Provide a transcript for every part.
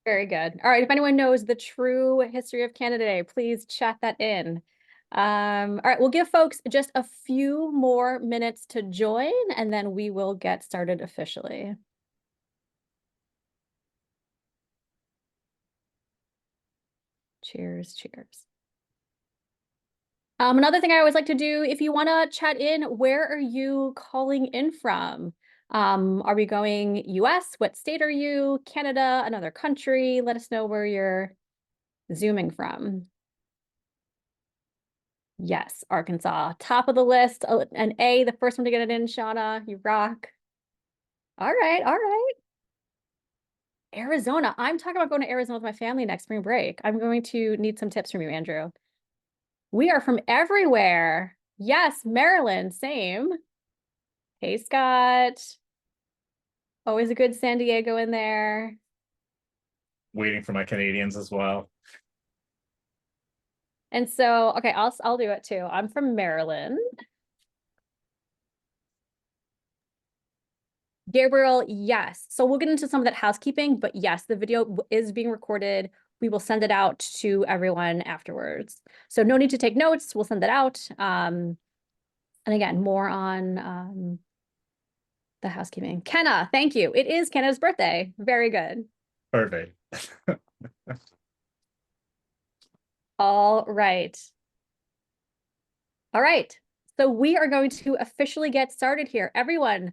Very good. All right. If anyone knows the true history of Canada Day, please chat that in. All right. We'll give folks just a few more minutes to join, and then we will get started officially. Cheers, cheers. Another thing I always like to do, if you want to chat in, where are you calling in from? Are we going US? What state are you? Canada, another country? Let us know where you're Zooming from. Yes, Arkansas, top of the list. An A, the first one to get it in, Shauna. You rock. All right, all right. Arizona. I'm talking about going to Arizona with my family next spring break. I'm going to need some tips from you, Andrew. We are from everywhere. Yes, Maryland, same. Hey, Scott. Always a good San Diego in there. Waiting for my Canadians as well. And so, okay, I'll do it too. I'm from Maryland. Gabriel, yes. So we'll get into some of that housekeeping, but yes, the video is being recorded. We will send it out to everyone afterwards. So no need to take notes. We'll send it out. And again, more on the housekeeping. Kenna, thank you. It is Kenna's birthday. Very good. Perfect. All right. All right. So we are going to officially get started here. Everyone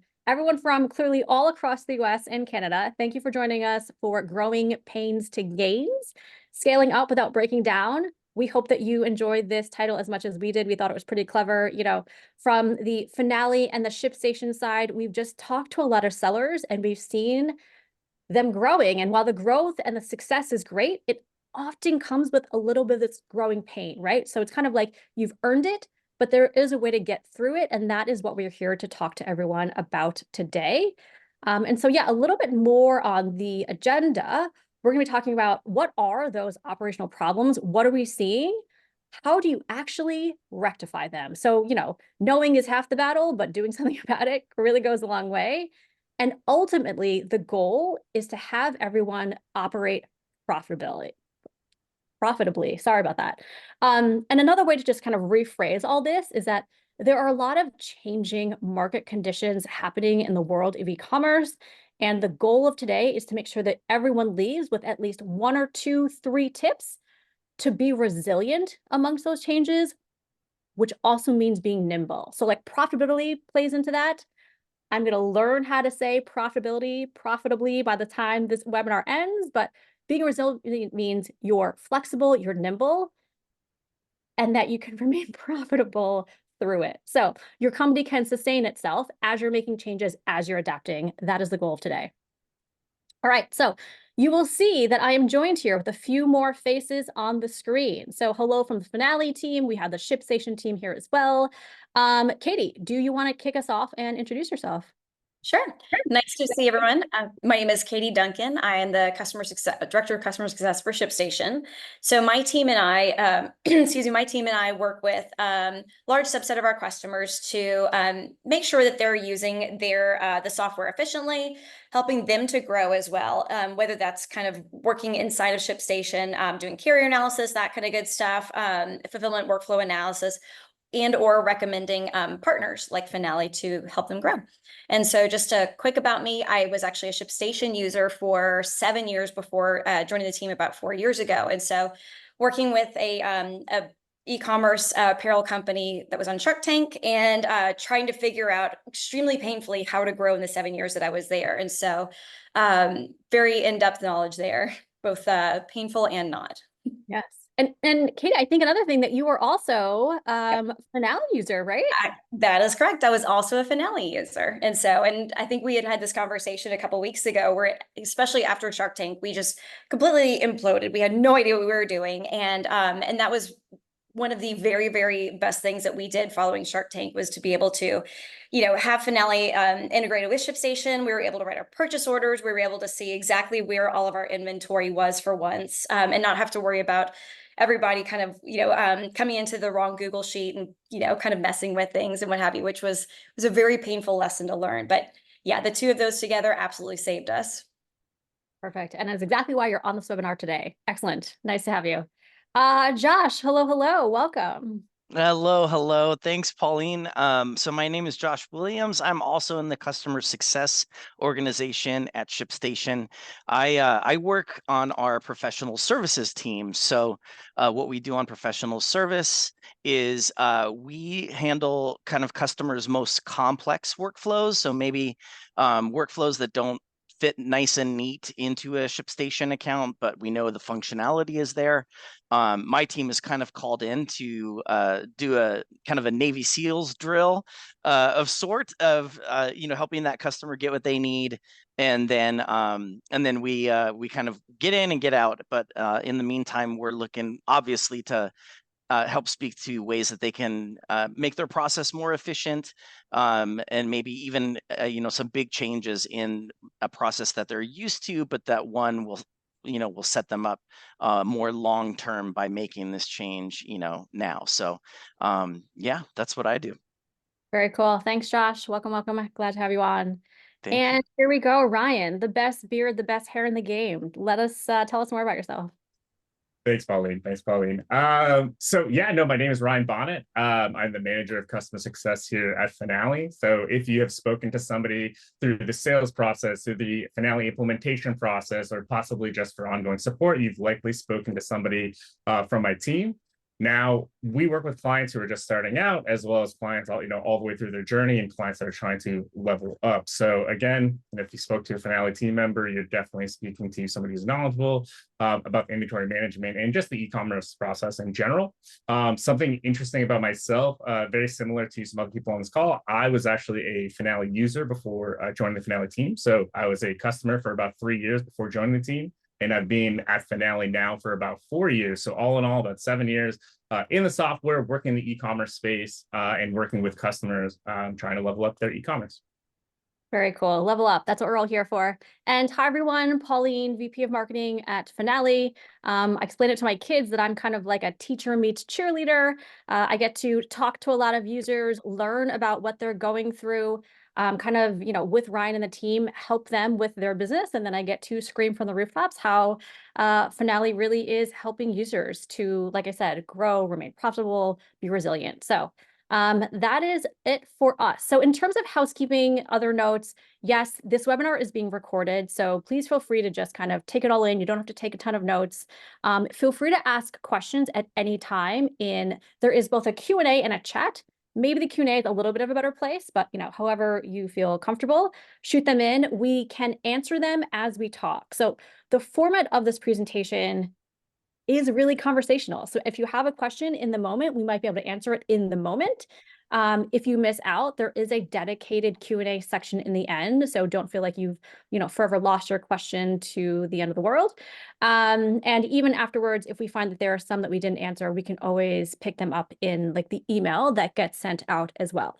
from clearly all across the US and Canada, thank you for joining us for Growing Pains to Gains, Scaling Up Without Breaking Down. We hope that you enjoyed this title as much as we did. We thought it was pretty clever. You know, from the Finale and the ShipStation side, we've just talked to a lot of sellers and we've seen them growing. And while the growth and the success is great, it often comes with a little bit of this growing pain, right? So it's kind of like you've earned it, but there is a way to get through it. And that is what we're here to talk to everyone about today. And so, yeah, a little bit more on the agenda. We're going to be talking about what are those operational problems? What are we seeing? How do you actually rectify them? So, you know, knowing is half the battle, but doing something about it really goes a long way. And ultimately, the goal is to have everyone operate profitably. Sorry about that. And another way to just kind of rephrase all this is that there are a lot of changing market conditions happening in the world of e-commerce. And the goal of today is to make sure that everyone leaves with at least 1 or 2, 3 tips to be resilient amongst those changes, which also means being nimble. So like profitability plays into that. I'm going to learn how to say profitably by the time this webinar ends, but being resilient means you're flexible, you're nimble, and that you can remain profitable through it. So your company can sustain itself as you're making changes, as you're adapting. That is the goal of today. All right, so you will see that I am joined here with a few more faces on the screen. So hello from the Finale team. We have the ShipStation team here as well. Katie, do you want to kick us off and introduce yourself? Sure. Nice to see everyone. My name is Katie Duncan. I am the Director of Customer Success for ShipStation. So my team and I, my team and I work with large subset of our customers to make sure that they're using the software efficiently, helping them to grow as well. Whether that's kind of working inside of ShipStation, doing carrier analysis, that kind of good stuff, fulfillment workflow analysis, and or recommending partners like Finale to help them grow. And so just a quick about me, I was actually a ShipStation user for 7 years before joining the team about 4 years ago. And so working with a e-commerce apparel company that was on Shark Tank and trying to figure out extremely painfully how to grow in the 7 years that I was there. And so very in-depth knowledge there, both painful and not. Yes. And Katie, I think another thing that you were also a Finale user, right? That is correct. I was also a Finale user. And I think we had this conversation a couple of weeks ago where, especially after Shark Tank, we just completely imploded. We had no idea what we were doing. And that was one of the very, very best things that we did following Shark Tank was to be able to, have Finale integrated with ShipStation. We were able to write our purchase orders. We were able to see exactly where all of our inventory was for once, and not have to worry about everybody kind of, coming into the wrong Google sheet and, kind of messing with things and what have you, which was a very painful lesson to learn. But yeah, the two of those together absolutely saved us. Perfect. And that's exactly why you're on this webinar today. Excellent. Nice to have you. Josh, hello, hello. Welcome. Hello, hello. Thanks, Pauline. So my name is Josh Williams. I'm also in the customer success organization at ShipStation. I work on our professional services team. So what we do on professional service is we handle kind of customers' most complex workflows. So maybe workflows that don't fit nice and neat into a ShipStation account, but we know the functionality is there. My team is kind of called in to do a kind of a Navy SEALs drill of sort of helping that customer get what they need, and then we kind of get in and get out. But in the meantime, we're looking obviously to help speak to ways that they can make their process more efficient, and maybe even some big changes in a process that they're used to, but that one will set them up more long term by making this change now. So yeah, that's what I do. Very cool. Thanks, Josh. Welcome, welcome. Glad to have you on. Thank and you. Here we go, Ryan, the best beard, the best hair in the game. Let us tell us more about yourself. Thanks, Pauline. Thanks, Pauline. So yeah, no, my name is Ryan Bonnet. I'm the manager of customer success here at Finale. So if you have spoken to somebody through the sales process, through the Finale implementation process, or possibly just for ongoing support, you've likely spoken to somebody from my team. Now, we work with clients who are just starting out, as well as clients all the way through their journey, and clients that are trying to level up. So again, if you spoke to a Finale team member, you're definitely speaking to somebody who's knowledgeable about inventory management and just the e-commerce process in general. Something interesting about myself, very similar to some other people on this call, I was actually a Finale user before joining the Finale team. So I was a customer for about 3 years before joining the team. And I've been at Finale now for about 4 years. So all in all, about 7 years in the software, working in the e-commerce space and working with customers, trying to level up their e-commerce. Very cool. Level up. That's what we're all here for. And hi, everyone. Pauline, VP of Marketing at Finale. I explain it to my kids that I'm kind of like a teacher meets cheerleader. I get to talk to a lot of users, learn about what they're going through, kind of, with Ryan and the team, help them with their business. And then I get to scream from the rooftops how Finale really is helping users to, like I said, grow, remain profitable, be resilient. So that is it for us. So in terms of housekeeping, other notes, yes, this webinar is being recorded. So please feel free to just kind of take it all in. You don't have to take a ton of notes. Feel free to ask questions at any time. There is both a Q&A and a chat. Maybe the Q&A is a little bit of a better place, but however you feel comfortable, shoot them in. We can answer them as we talk. So the format of this presentation is really conversational. So if you have a question in the moment, we might be able to answer it in the moment. If you miss out, there is a dedicated Q&A section in the end. So don't feel like you've, forever lost your question to the end of the world. And even afterwards, if we find that there are some that we didn't answer, we can always pick them up in like the email that gets sent out as well.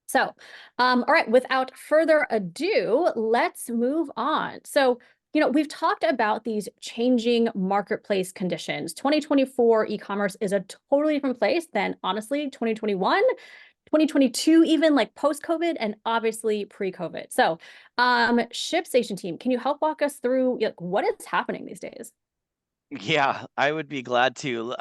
So, all right, without further ado, let's move on. So, we've talked about these changing marketplace conditions. 2024 e-commerce is a totally different place than, honestly, 2021, 2022, even like post-COVID, and obviously pre-COVID. So ShipStation team, can you help walk us through what is happening these days? Yeah, I would be glad to.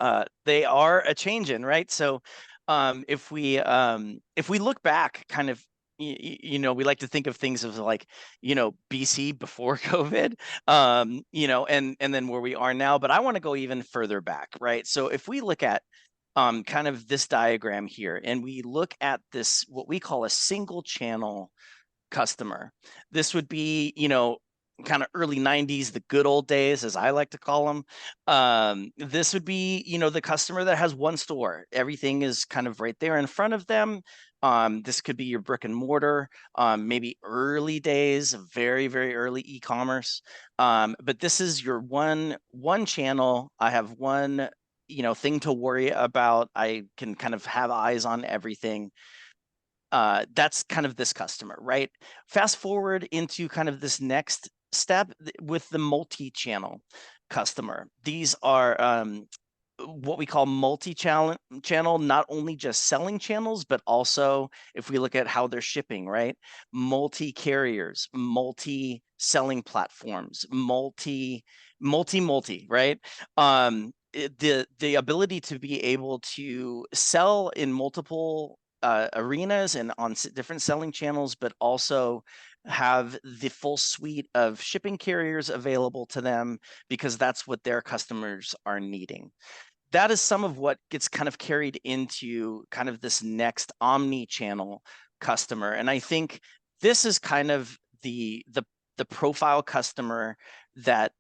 They are a changing, right? So if we look back kind of, we like to think of things as like, BC before COVID, and then where we are now. But I want to go even further back, right? So if we look at kind of this diagram here, and we look at this, what we call a single channel customer, this would be, kind of early 90s, the good old days, as I like to call them. This would be, the customer that has one store. Everything is kind of right there in front of them. This could be your brick and mortar, maybe early days, very, very early e-commerce. But this is your one channel. I have one, thing to worry about. I can kind of have eyes on everything. That's kind of this customer, right? Fast forward into kind of this next step with the multi-channel customer. These are what we call multi-channel, not only just selling channels, but also if we look at how they're shipping, right? Multi-carriers, multi-selling platforms, multi, right? The ability to be able to sell in multiple arenas and on different selling channels, but also have the full suite of shipping carriers available to them because that's what their customers are needing. That is some of what gets kind of carried into kind of this next omni-channel customer. And I think this is kind of the profile customer that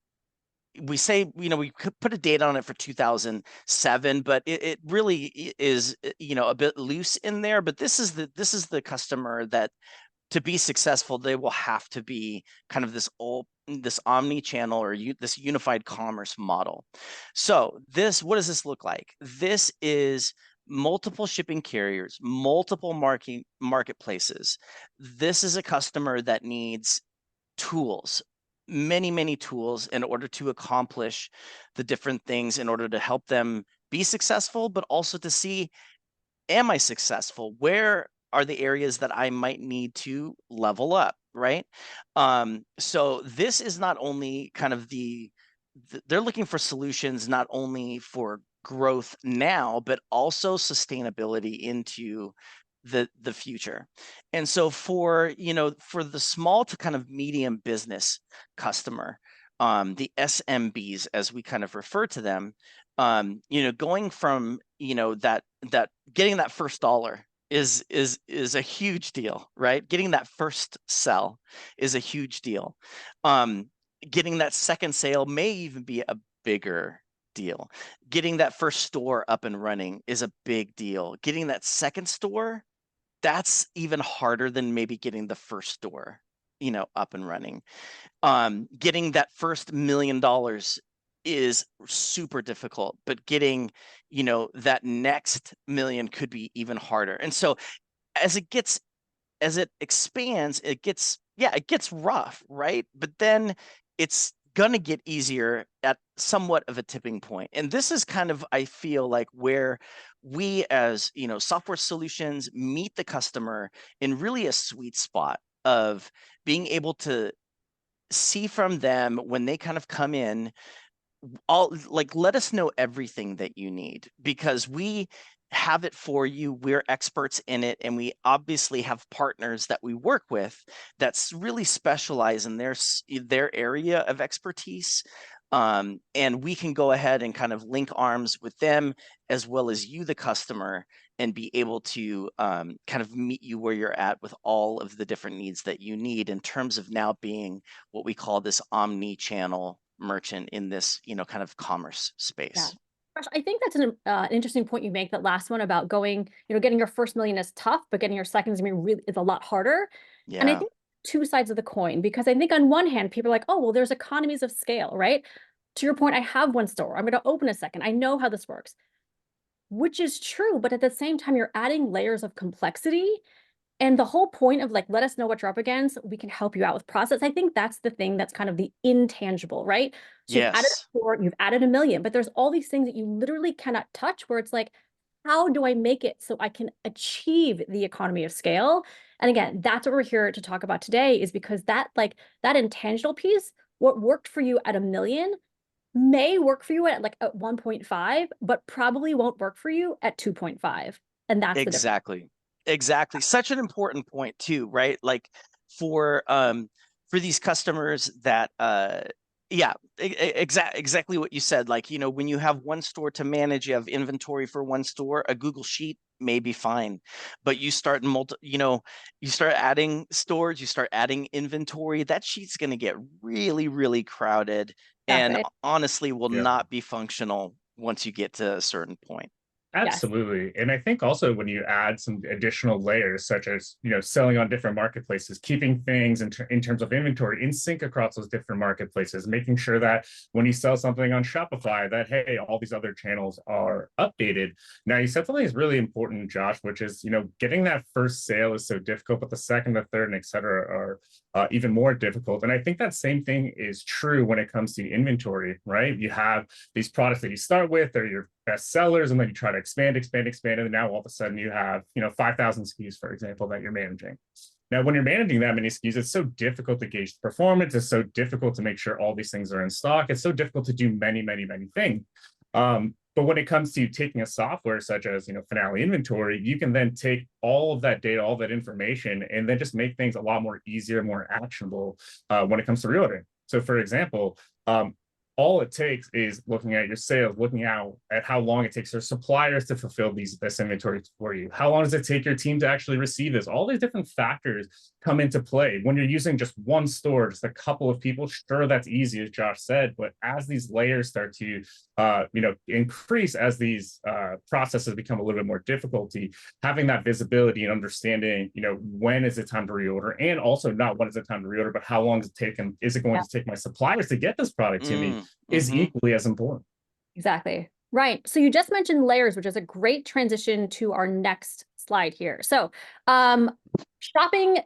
we say, you know, we could put a date on it for 2007, but it really is, you know, a bit loose in there. But this is the customer that, to be successful, they will have to be kind of this omni-channel or this unified commerce model. So what does this look like? This is multiple shipping carriers, multiple marketplaces. This is a customer that needs tools, many tools in order to accomplish the different things in order to help them be successful, but also to see, am I successful? Where are the areas that I might need to level up, right? So this is not only kind of they're looking for solutions not only for growth now, but also sustainability into the future. And so for the small to kind of medium business customer, the SMBs, as we kind of refer to them, going from that getting that first dollar is a huge deal, right? Getting that first sell is a huge deal. Getting that second sale may even be a bigger deal. Getting that first store up and running is a big deal. Getting that second store, that's even harder than maybe getting the first store, up and running. Getting that first $1 million is super difficult, but getting, that next million could be even harder. And so as it expands, it gets rough, right? But then it's gonna get easier at somewhat of a tipping point. And this is kind of, I feel like, where we as, software solutions meet the customer in really a sweet spot of being able to see from them when they kind of come in, let us know everything that you need, because we have it for you. We're experts in it, and we obviously have partners that we work with that's really specialize in their area of expertise. And we can go ahead and kind of link arms with them as well as you, the customer, and be able to kind of meet you where you're at with all of the different needs that you need in terms of now being what we call this omni-channel merchant in this, kind of commerce space. Yeah. Gosh, I think that's an interesting point you make. That last one about going, getting your first million is tough, but getting your second is a lot harder. Yeah. And I think two sides of the coin, because I think on one hand, people are like, oh, well, there's economies of scale, right? To your point, I have one store. I'm going to open a second. I know how this works, which is true. But at the same time, you're adding layers of complexity. And the whole point of let us know what you're up against. We can help you out with process. I think that's the thing that's kind of the intangible, right? So Yes. you've added a store, you've added 1 million, but there's all these things that you literally cannot touch, where it's like, how do I make it so I can achieve the economy of scale? And again, that's what we're here to talk about today, is because that intangible piece, what worked for you at 1 million may work for you at 1.5, but probably won't work for you at 2.5. And that's Exactly. Such an important point too, right? Like for these customers that exactly what you said. Like, when you have one store to manage, you have inventory for one store, a Google Sheet may be fine. But you start you start adding stores, you start adding inventory, that sheet's going to get really, really crowded, and honestly will not be functional once you get to a certain point. Absolutely. Yes. And I think also when you add some additional layers, such as, selling on different marketplaces, keeping things in terms of inventory in sync across those different marketplaces, making sure that when you sell something on Shopify, that, hey, all these other channels are updated. Now, you said something is really important, Josh, which is, getting that first sale is so difficult, but the second, the third, and et cetera are even more difficult. And I think that same thing is true when it comes to inventory, right? You have these products that you start with, or you're best sellers, and then you try to expand, and now all of a sudden you have, 5,000 SKUs, for example, that you're managing. Now, when you're managing that many SKUs, it's so difficult to gauge the performance. It's so difficult to make sure all these things are in stock. It's so difficult to do many, many, many things. But when it comes to taking a software such as, Finale Inventory, you can then take all of that data, all that information, and then just make things a lot more easier, more actionable when it comes to reordering. So, for example, all it takes is looking at your sales, looking out at how long it takes your suppliers to fulfill this inventory for you. How long does it take your team to actually receive this? All these different factors come into play. When you're using just one store, just a couple of people, sure, that's easy, as Josh said, but as these layers start to increase, as these processes become a little bit more difficulty, having that visibility and understanding, when is it time to reorder, and also not when is it time to reorder, but how long is it taking? Is it going to take my suppliers to get this product to me? Is equally as important. Exactly. Right. So you just mentioned layers, which is a great transition to our next slide here. So shopping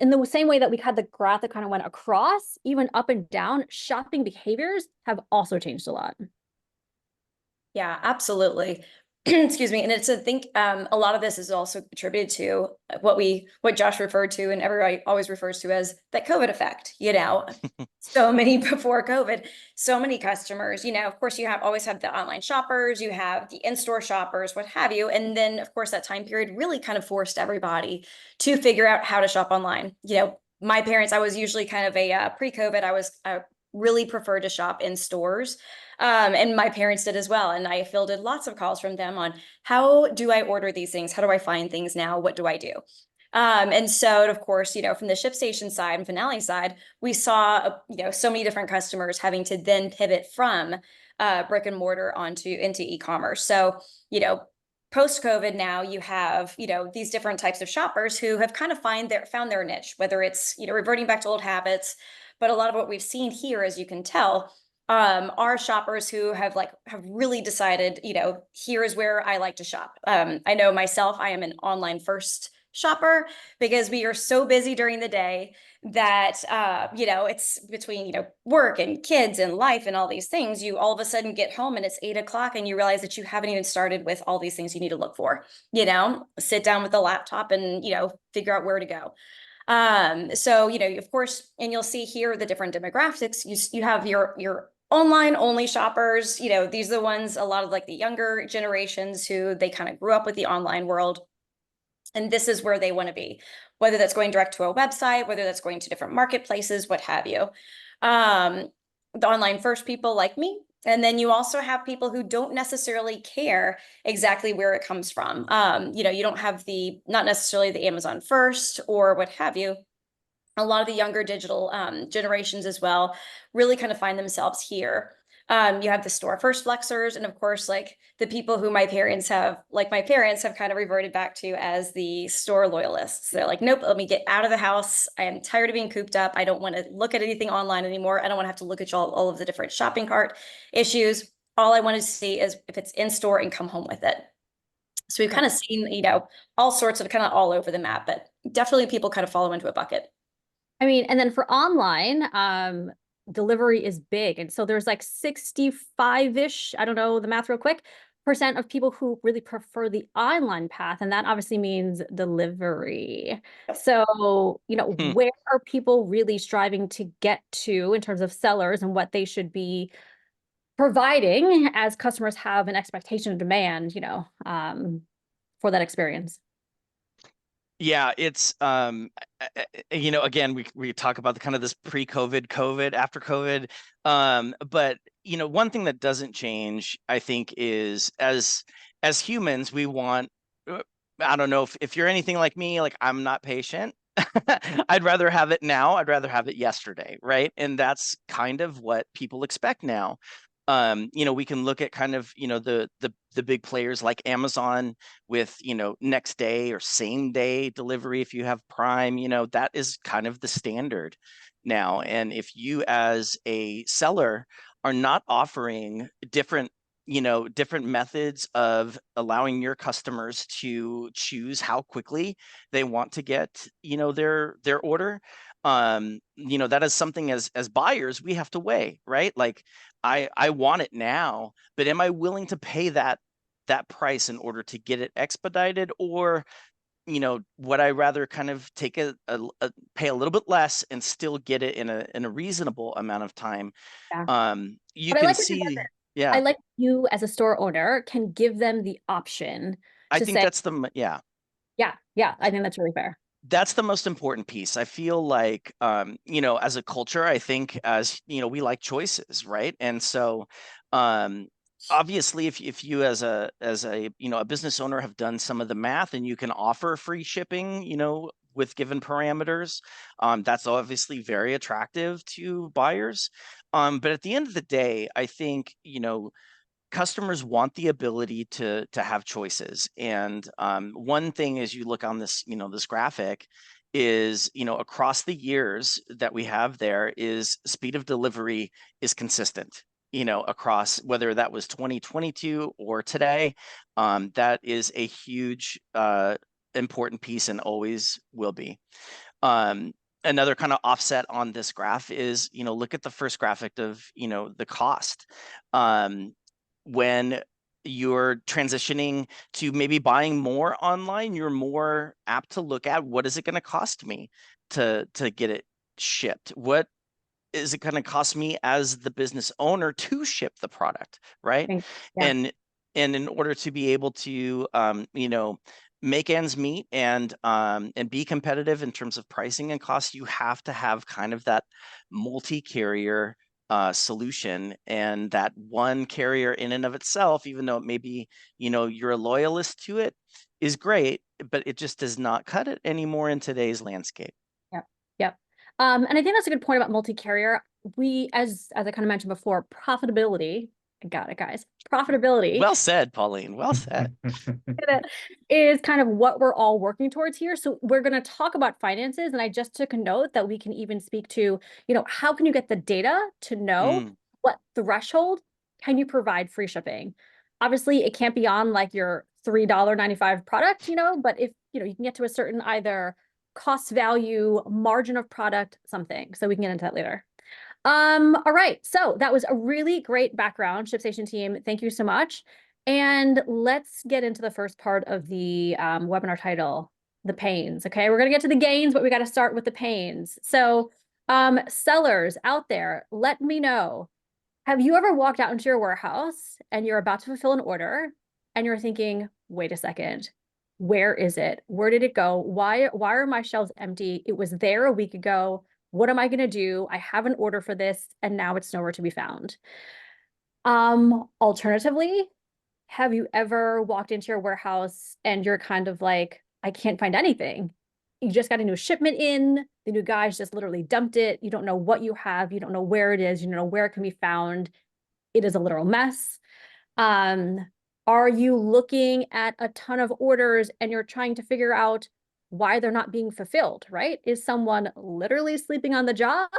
in the same way that we had the graph that kind of went across, even up and down, shopping behaviors have also changed a lot. Yeah, absolutely. Excuse me. And I think a lot of this is also attributed to what Josh referred to and everybody always refers to as that COVID effect, so many before COVID, so many customers, of course you always have the online shoppers, you have the in-store shoppers, what have you. And then of course that time period really kind of forced everybody to figure out how to shop online. My parents, I was usually kind of a pre-COVID, I really preferred to shop in stores. And my parents did as well. And I fielded lots of calls from them on how do I order these things? How do I find things now? What do I do? And so, of course, from the ShipStation side and Finale side, we saw, so many different customers having to then pivot from brick and mortar into e-commerce. So, post-COVID now you have, these different types of shoppers who have kind of found their niche, whether it's, reverting back to old habits. But a lot of what we've seen here, as you can tell, are shoppers who have really decided, here is where I like to shop. I know myself, I am an online first shopper because we are so busy during the day that, it's between, work and kids and life and all these things, you all of a sudden get home and it's 8 o'clock and you realize that you haven't even started with all these things you need to look for, sit down with the laptop and, figure out where to go. So, of course, and you'll see here the different demographics. You have your online only shoppers, these are the ones, a lot of the younger generations who they kind of grew up with the online world. And this is where they want to be, whether that's going direct to a website, whether that's going to different marketplaces, what have you. The online first people like me. And then you also have people who don't necessarily care exactly where it comes from. You don't have not necessarily the Amazon first or what have you. A lot of the younger digital generations as well really kind of find themselves here. You have the store first flexers, and of course, the people who my parents have kind of reverted back to as the store loyalists. They're like, nope, let me get out of the house. I am tired of being cooped up. I don't want to look at anything online anymore. I don't want to have to look at all of the different shopping cart issues. All I want to see is if it's in store and come home with it. So we've kind of seen, all sorts of kind of all over the map, but definitely people kind of fall into a bucket. I mean, and then for online, delivery is big. And so there's 65-ish, I don't know the math real quick, % of people who really prefer the online path. And that obviously means delivery. So, where are people really striving to get to in terms of sellers and what they should be providing as customers have an expectation of demand, for that experience? Yeah, it's again, we talk about the kind of this pre-COVID, COVID, after COVID. But one thing that doesn't change, I think, is as humans, we want, I don't know if you're anything like me, I'm not patient. I'd rather have it now. I'd rather have it yesterday, right? And that's kind of what people expect now. We can look at kind of, the big players like Amazon with, next day or same day delivery. If you have Prime, that is kind of the standard now. And if you as a seller are not offering different methods of allowing your customers to choose how quickly they want to get, their order, that is something as buyers we have to weigh, right? I want it now, but am I willing to pay that that price in order to get it expedited, or would I rather kind of take pay a little bit less and still get it in a reasonable amount of time? Yeah. You But I can like what you said see, there. yeah, I like you as a store owner can give them the option I to think say, that's yeah, I think that's really fair. that's the most important piece. I feel like, as a culture, I think we like choices, right? And so, obviously, if you as a a business owner have done some of the math and you can offer free shipping, with given parameters, that's obviously very attractive to buyers. But at the end of the day, I think, customers want the ability to have choices. And one thing as you look on this, this graphic is, across the years that we have there, is speed of delivery is consistent, across whether that was 2022 or today. That is a huge important piece and always will be. Another kind of offset on this graph is, look at the first graphic of, the cost. When you're transitioning to maybe buying more online, you're more apt to look at, what is it going to cost me to get it shipped? What is it going to cost me as the business owner to ship the product, right? Yeah. And in order to be able to make ends meet and be competitive in terms of pricing and cost, you have to have kind of that multi-carrier solution. And that one carrier in and of itself, even though it may be, you're a loyalist to it, is great, but it just does not cut it anymore in today's landscape. Yep. And I think that's a good point about multi-carrier. We, as I kind of mentioned before, profitability, I got it, guys. Profitability. Well said, Pauline. Well said. Is kind of what we're all working towards here. So we're going to talk about finances. And I just took a note that we can even speak to, how can you get the data to know what threshold can you provide free shipping? Obviously, it can't be on like your $3.95 product, but if, you can get to a certain either cost value, margin of product, something. So we can get into that later. All right. So that was a really great background, ShipStation team. Thank you so much. And let's get into the first part of the webinar title, the pains. Okay, we're going to get to the gains, but we got to start with the pains. So sellers out there, let me know, have you ever walked out into your warehouse and you're about to fulfill an order and you're thinking, wait a second, where is it? Where did it go? Why are my shelves empty? It was there a week ago. What am I going to do? I have an order for this and now it's nowhere to be found. Alternatively, have you ever walked into your warehouse and you're kind of like, I can't find anything. You just got a new shipment in, the new guys just literally dumped it. You don't know what you have. You don't know where it is. You don't know where it can be found. It is a literal mess. Are you looking at a ton of orders and you're trying to figure out why they're not being fulfilled, right? Is someone literally sleeping on the job?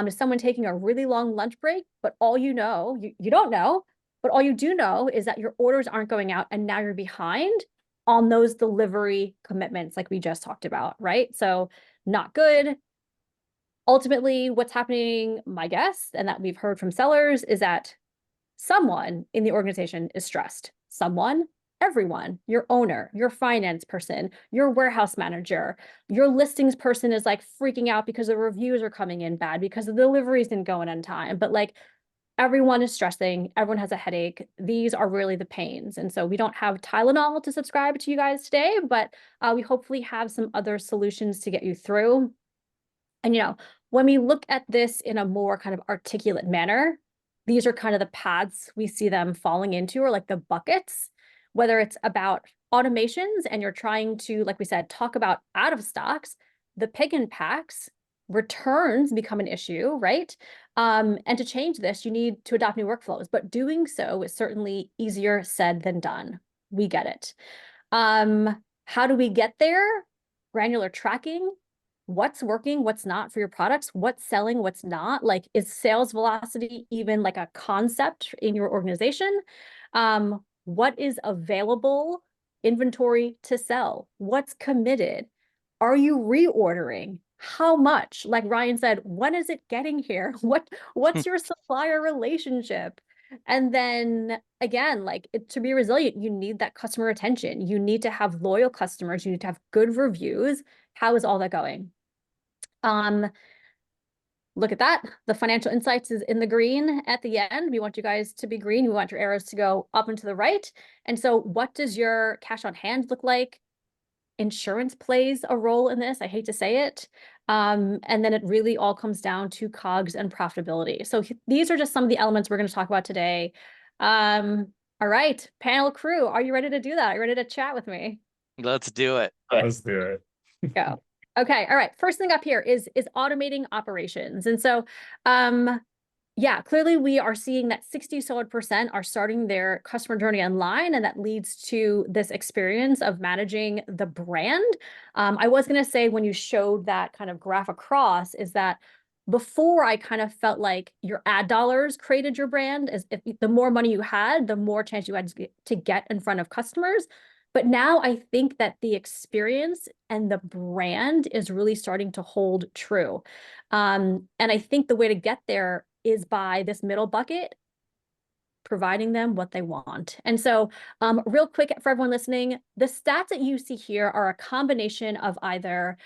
Is someone taking a really long lunch break? But all you know, you don't know, but all you do know is that your orders aren't going out and now you're behind on those delivery commitments like we just talked about, right? So not good. Ultimately, what's happening, my guess, and that we've heard from sellers, is that someone in the organization is stressed. Someone, everyone, your owner, your finance person, your warehouse manager, your listings person is like freaking out because the reviews are coming in bad, because the deliveries didn't go in on time. But like, everyone is stressing, everyone has a headache. These are really the pains. And so we don't have Tylenol to subscribe to you guys today, but we hopefully have some other solutions to get you through. And, when we look at this in a more kind of articulate manner, these are kind of the paths we see them falling into, or like the buckets, whether it's about automations and you're trying to, like we said, talk about out of stocks, the pick and packs, returns become an issue, right? And to change this, you need to adopt new workflows, but doing so is certainly easier said than done. We get it. How do we get there? Granular tracking. What's working, what's not for your products, what's selling, what's not. Like, is sales velocity even like a concept in your organization? What is available inventory to sell? What's committed? Are you reordering? How much? Like Ryan said, when is it getting here? What's your supplier relationship? And then again, like to be resilient, you need that customer retention. You need to have loyal customers. You need to have good reviews. How is all that going? Look at that. The financial insights is in the green at the end. We want you guys to be green. We want your arrows to go up and to the right. And so what does your cash on hand look like? Insurance plays a role in this. I hate to say it. And then it really all comes down to COGS and profitability. So these are just some of the elements we're going to talk about today. All right, panel crew, are you ready to do that? Are you ready to chat with me? Let's do it. Let's do it. Go. Okay. All right. First thing up here is automating operations. And so, yeah, clearly we are seeing that 60% are starting their customer journey online, and that leads to this experience of managing the brand. I was going to say, when you showed that kind of graph across, is that before I kind of felt like your ad dollars created your brand, as if the more money you had, the more chance you had to get in front of customers. But now I think that the experience and the brand is really starting to hold true. And I think the way to get there is by this middle bucket, providing them what they want. And so real quick for everyone listening, the stats that you see here are a combination of either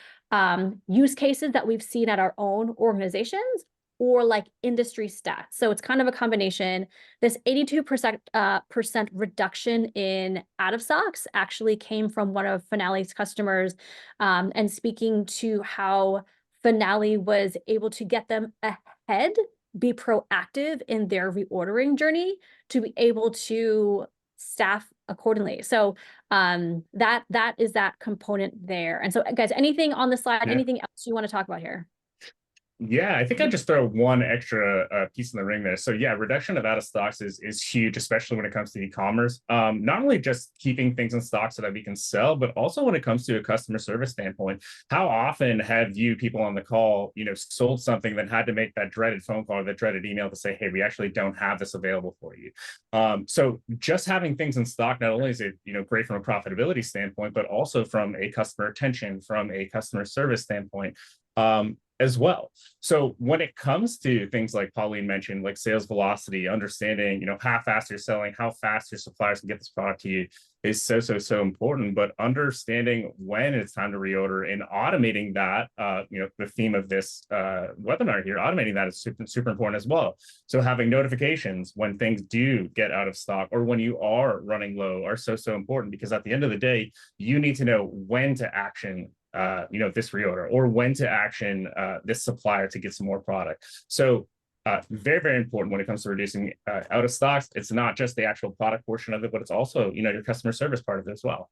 use cases that we've seen at our own organizations or like industry stats. So it's kind of a combination. This 82% reduction in out of stocks actually came from one of Finale's customers, and speaking to how Finale was able to get them ahead, be proactive in their reordering journey to be able to staff accordingly. So that is that component there. And so guys, anything on the slide, anything else you want to talk about here? Yeah, I think I'd just throw one extra piece in the ring there. So yeah, reduction of out of stocks is huge, especially when it comes to e-commerce. Not only just keeping things in stock so that we can sell, but also when it comes to a customer service standpoint. How often have you people on the call, sold something, then had to make that dreaded phone call or that dreaded email to say, hey, we actually don't have this available for you. So just having things in stock, not only is it great from a profitability standpoint, but also from a customer retention, from a customer service standpoint. As well. So when it comes to things like Pauline mentioned, like sales velocity, understanding, how fast you're selling, how fast your suppliers can get this product to you is so important. But understanding when it's time to reorder and automating that, the theme of this webinar here, automating that is super important as well. So having notifications when things do get out of stock or when you are running low are so important, because at the end of the day, you need to know when to action this reorder or when to action this supplier to get some more product. So very important when it comes to reducing out of stocks. It's not just the actual product portion of it, but it's also your customer service part of it as well.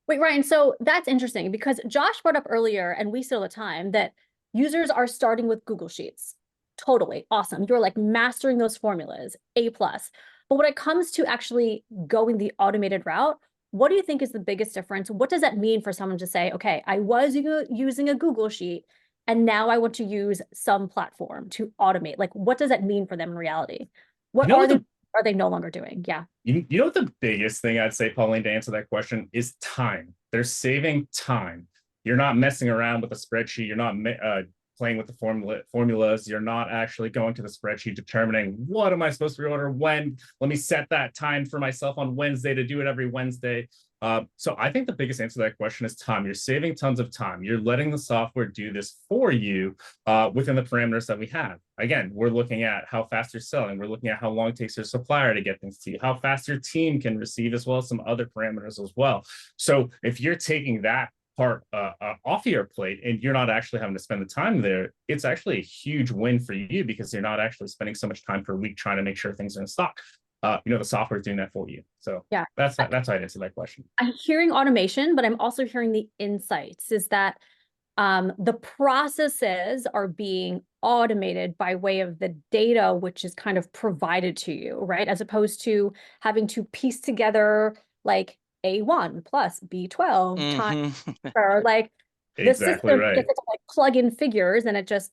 Wait, Ryan, so that's interesting because Josh brought up earlier, and we see all the time, that users are starting with Google Sheets. Totally awesome. You're like mastering those formulas, A+. But when it comes to actually going the automated route, what do you think is the biggest difference? What does that mean for someone to say, okay, I was using a Google Sheet and now I want to use some platform to automate? Like, what does that mean for them in reality? What are they no longer doing? Yeah. You know what the biggest thing I'd say, Pauline, to answer that question is time. They're saving time. You're not messing around with a spreadsheet. You're not playing with the formulas. You're not actually going to the spreadsheet determining what am I supposed to reorder when. Let me set that time for myself on Wednesday to do it every Wednesday. So I think the biggest answer to that question is time. You're saving tons of time. You're letting the software do this for you within the parameters that we have. Again, we're looking at how fast you're selling. We're looking at how long it takes your supplier to get things to you, how fast your team can receive, as well as some other parameters as well. So if you're taking that part off your plate and you're not actually having to spend the time there, it's actually a huge win for you because you're not actually spending so much time per week trying to make sure things are in stock. The software is doing that for you. So yeah, that's how I'd answer that question. I'm hearing automation, but I'm also hearing the insights is that the processes are being automated by way of the data, which is kind of provided to you, right? As opposed to having to piece together like A1 plus B12 times, or like the system gets to like plug in figures and it just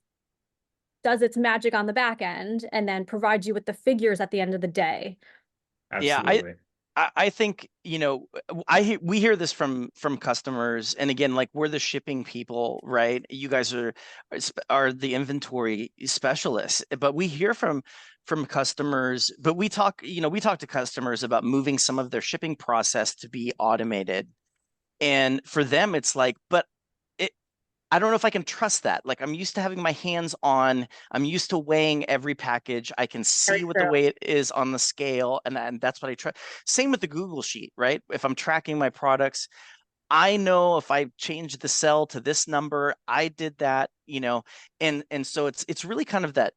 does its magic on the back end and then provides you with the figures at the end of the day. Absolutely. Yeah, I think, we hear this from customers, and again, like, we're the shipping people, right? You guys are the inventory specialists, but we hear from from customers, but we talk to customers about moving some of their shipping process to be automated. And for them, it's like, but I don't know if I can trust that. Like, I'm used to having my hands on, I'm used to weighing every package. I can see what the weight is on the scale, and that's what I trust. Same with the Google Sheet, right? If I'm tracking my products, I know if I change the cell to this number, I did that, and so it's really kind of that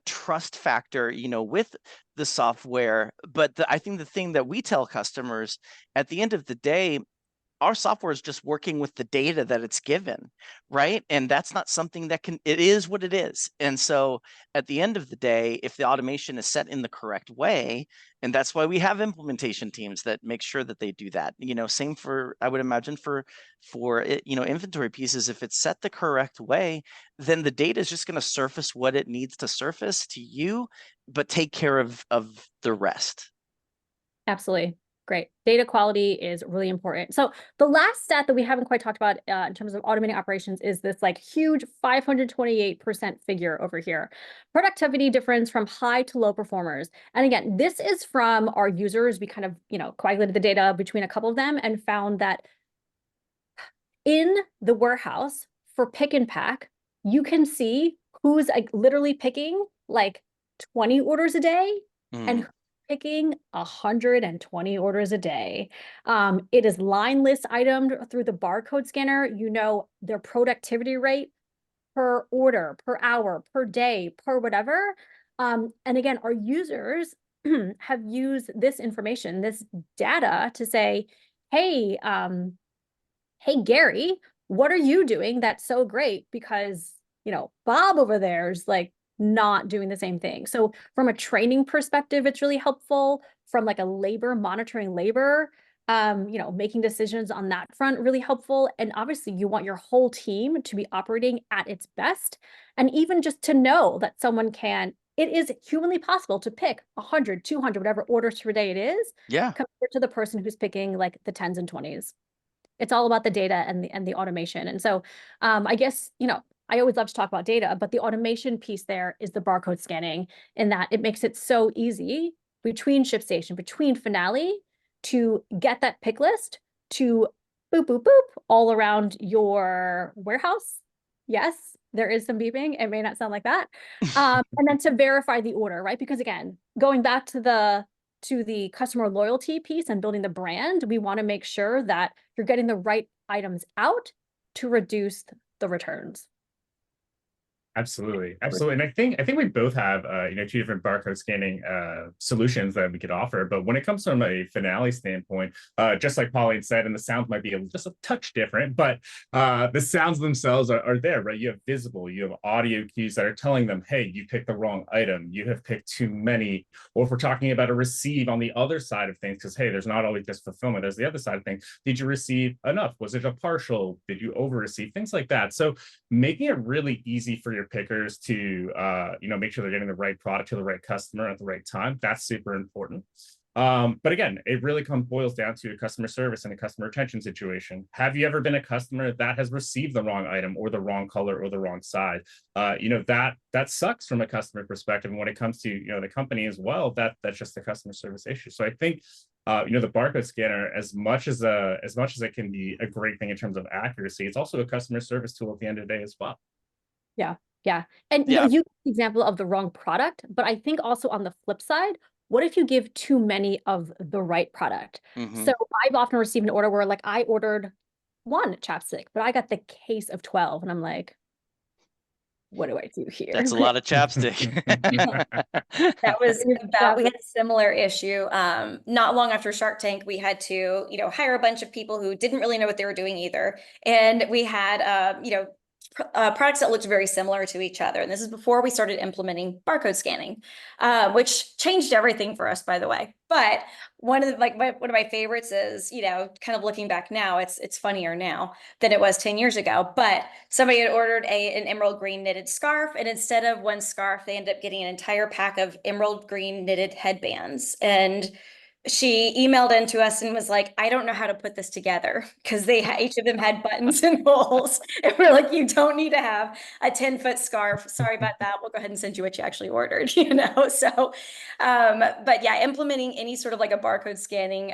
trust factor, with the software. But I think the thing that we tell customers at the end of the day, our software is just working with the data that it's given, right? And that's not something it is what it is. And so at the end of the day, if the automation is set in the correct way, and that's why we have implementation teams that make sure that they do that, same for, I would imagine for it, inventory pieces, if it's set the correct way, then the data is just going to surface what it needs to surface to you, but take care of the rest. Absolutely. Great. Data quality is really important. So the last stat that we haven't quite talked about in terms of automating operations is this like huge 528% figure over here. Productivity difference from high to low performers. And again, this is from our users. We kind of, coagulated the data between a couple of them and found that in the warehouse for pick and pack, you can see who's like literally picking like 20 orders a day and picking 120 orders a day. It is line list itemed through the barcode scanner. Their productivity rate per order, per hour, per day, per whatever. And again, our users have used this information, this data to say, hey, hey, Gary, what are you doing that's so great? Because, Bob over there is like not doing the same thing. So from a training perspective, it's really helpful. From like a monitoring labor, making decisions on that front, really helpful. And obviously you want your whole team to be operating at its best. And even just to know that it is humanly possible to pick 100, 200, whatever orders per day it is, compared to the person who's picking like the 10s and 20s. It's all about the data and the automation. And so I guess, I always love to talk about data, but the automation piece there is the barcode scanning, in that it makes it so easy between ShipStation, between Finale, to get that pick list to boop, boop, boop all around your warehouse. Yes, there is some beeping. It may not sound like that. And then to verify the order, right? Because again, going back to the customer loyalty piece and building the brand, we want to make sure that you're getting the right items out to reduce the returns. Absolutely. And I think we both have two different barcode scanning solutions that we could offer. But when it comes from a Finale standpoint, just like Pauline said, and the sounds might be just a touch different, but the sounds themselves are there, right? You have visible, you have audio cues that are telling them, hey, you picked the wrong item, you have picked too many. Or if we're talking about a receive on the other side of things, because hey, there's not always just fulfillment, there's the other side of things. Did you receive enough? Was it a partial? Did you over receive? Things like that. So making it really easy for your pickers to make sure they're getting the right product to the right customer at the right time, that's super important. But again, it really boils down to a customer service and a customer retention situation. Have you ever been a customer that has received the wrong item or the wrong color or the wrong size? That sucks from a customer perspective. And when it comes to the company as well, that's just a customer service issue. So I think the barcode scanner, as much as it can be a great thing in terms of accuracy, it's also a customer service tool at the end of the day as well. Yeah. And you example of the wrong product, but I think also on the flip side, what if you give too many of the right product? So I've often received an order where like I ordered one chapstick, but I got the case of 12, and I'm like, what do I do here? That's a lot of chapstick. We had a similar issue. Not long after Shark Tank, we had to, hire a bunch of people who didn't really know what they were doing either. And we had, products that looked very similar to each other. And this is before we started implementing barcode scanning, which changed everything for us, by the way. But one of my favorites is, kind of looking back now, it's funnier now than it was 10 years ago. But somebody had ordered an emerald green knitted scarf, and instead of one scarf, they ended up getting an entire pack of emerald green knitted headbands. And she emailed into us and was like, I don't know how to put this together, because each of them had buttons and holes. And we're like, you don't need to have a 10-foot scarf. Sorry about that. We'll go ahead and send you what you actually ordered, So, but yeah, implementing any sort of like a barcode scanning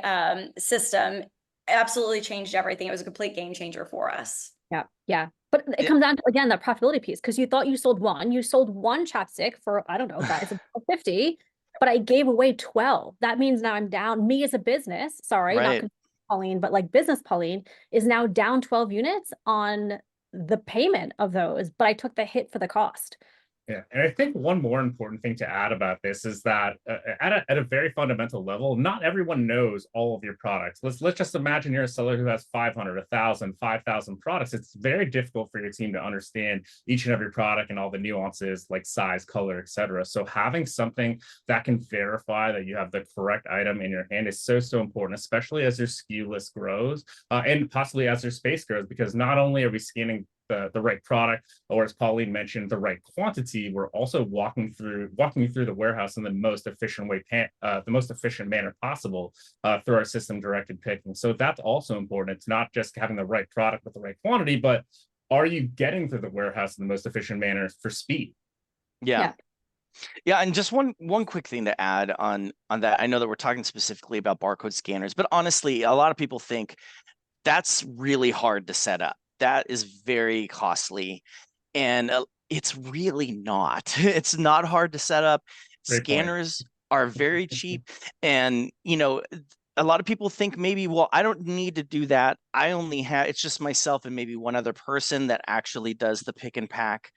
system absolutely changed everything. It was a complete game changer for us. Yeah, yeah. But it comes down to, again, that profitability piece, because you thought you sold one chapstick for, I don't know, guys, $50, but I gave away 12. That means now I'm down, me as a business, sorry, Right. not Pauline, but like business Pauline is now down 12 units on the payment of those, but I took the hit for the cost. Yeah, and I think one more important thing to add about this is that at a very fundamental level, not everyone knows all of your products. Let's just imagine you're a seller who has 500, 1,000, 5,000 products. It's very difficult for your team to understand each and every product and all the nuances like size, color, etc. So having something that can verify that you have the correct item in your hand is so important, especially as your SKU list grows and possibly as your space grows, because not only are we scanning the right product, or as Pauline mentioned, the right quantity, we're also walking you through the warehouse in the most efficient way, the most efficient manner possible through our system directed picking. So that's also important. It's not just having the right product with the right quantity, but are you getting through the warehouse in the most efficient manner for speed? Yeah. Yeah, and just one quick thing to add on that. I know that we're talking specifically about barcode scanners, but honestly, a lot of people think that's really hard to set up. That is very costly, and it's really not. It's not hard to set up. Great point. Scanners are very cheap, and a lot of people think maybe, well, I don't need to do that. I only have, it's just myself and maybe one other person that actually does the pick and pack.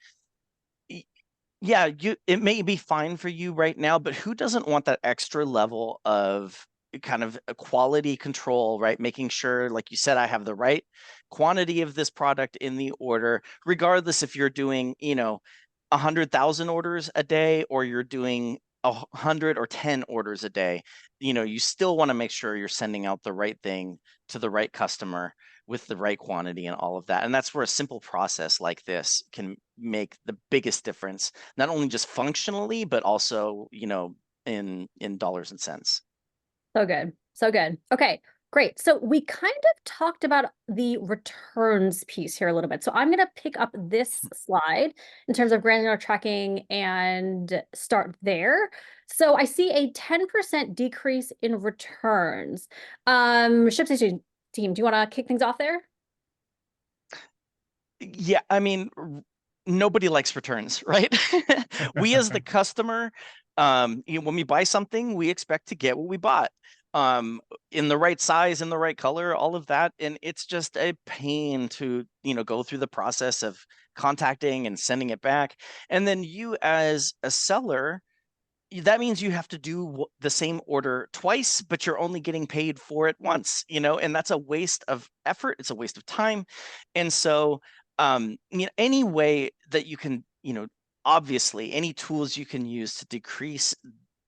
Yeah, it may be fine for you right now, but who doesn't want that extra level of kind of a quality control, right? Making sure, like you said, I have the right quantity of this product in the order, regardless if you're doing, 100,000 orders a day or you're doing 100 or 10 orders a day. You still want to make sure you're sending out the right thing to the right customer with the right quantity and all of that. And that's where a simple process like this can make the biggest difference, not only just functionally, but also, in dollars and cents. So good. So good. Okay, great. So we kind of talked about the returns piece here a little bit. So I'm going to pick up this slide in terms of granular tracking and start there. So I see a 10% decrease in returns. ShipStation team, do you want to kick things off there? Yeah, I mean, nobody likes returns, right? We as the customer, when we buy something, we expect to get what we bought in the right size, in the right color, all of that. And it's just a pain to, go through the process of contacting and sending it back. And then you as a seller, that means you have to do the same order twice, but you're only getting paid for it once, and that's a waste of effort. It's a waste of time. And so, any way that you can, obviously any tools you can use to decrease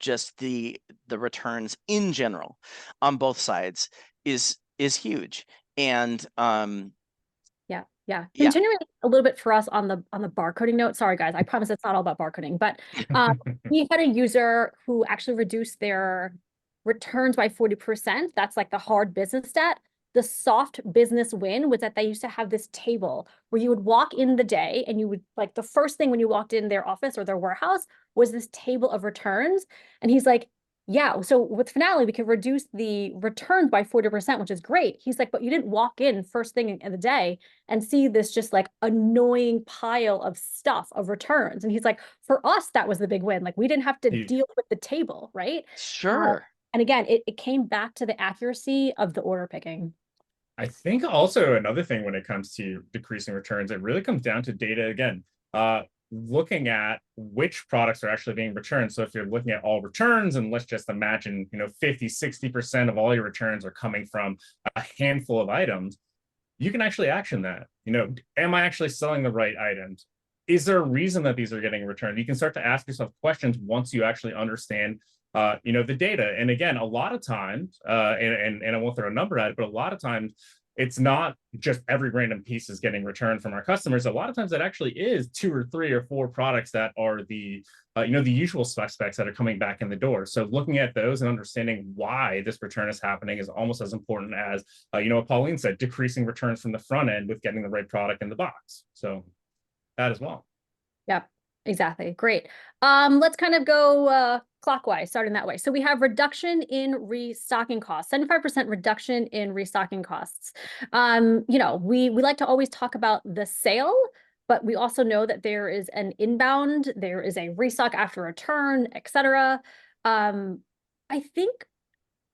just the returns in general on both sides is huge. And Yeah. Continuing a little bit for us on the barcoding note. Sorry, guys. I promise it's not all about barcoding, but we had a user who actually reduced their returns by 40%. That's like the hard business stat. The soft business win was that they used to have this table where you would walk in the day and you would, like, the first thing when you walked in their office or their warehouse was this table of returns. And he's like, yeah, so with Finale, we can reduce the returns by 40%, which is great. He's like, but you didn't walk in first thing in the day and see this just like annoying pile of stuff of returns. And he's like, for us, that was the big win. Like, we didn't have to deal with the table, right? Sure. And again, it came back to the accuracy of the order picking. I think also another thing when it comes to decreasing returns, it really comes down to data again. Looking at which products are actually being returned. So if you're looking at all returns, and let's just imagine, 50, 60% of all your returns are coming from a handful of items, you can actually action that. Am I actually selling the right items? Is there a reason that these are getting returned? You can start to ask yourself questions once you actually understand the data. And again, a lot of times, and I won't throw a number at it, but a lot of times it's not just every random piece is getting returned from our customers. A lot of times it actually is 2 or 3 or 4 products that are the the usual suspects that are coming back in the door. So looking at those and understanding why this return is happening is almost as important as what Pauline said, decreasing returns from the front end with getting the right product in the box. So that as well. Yep, exactly. Great. Let's kind of go clockwise, starting that way. So we have reduction in restocking costs, 75% reduction in restocking costs. We like to always talk about the sale, but we also know that there is an inbound, there is a restock after return, etc. I think,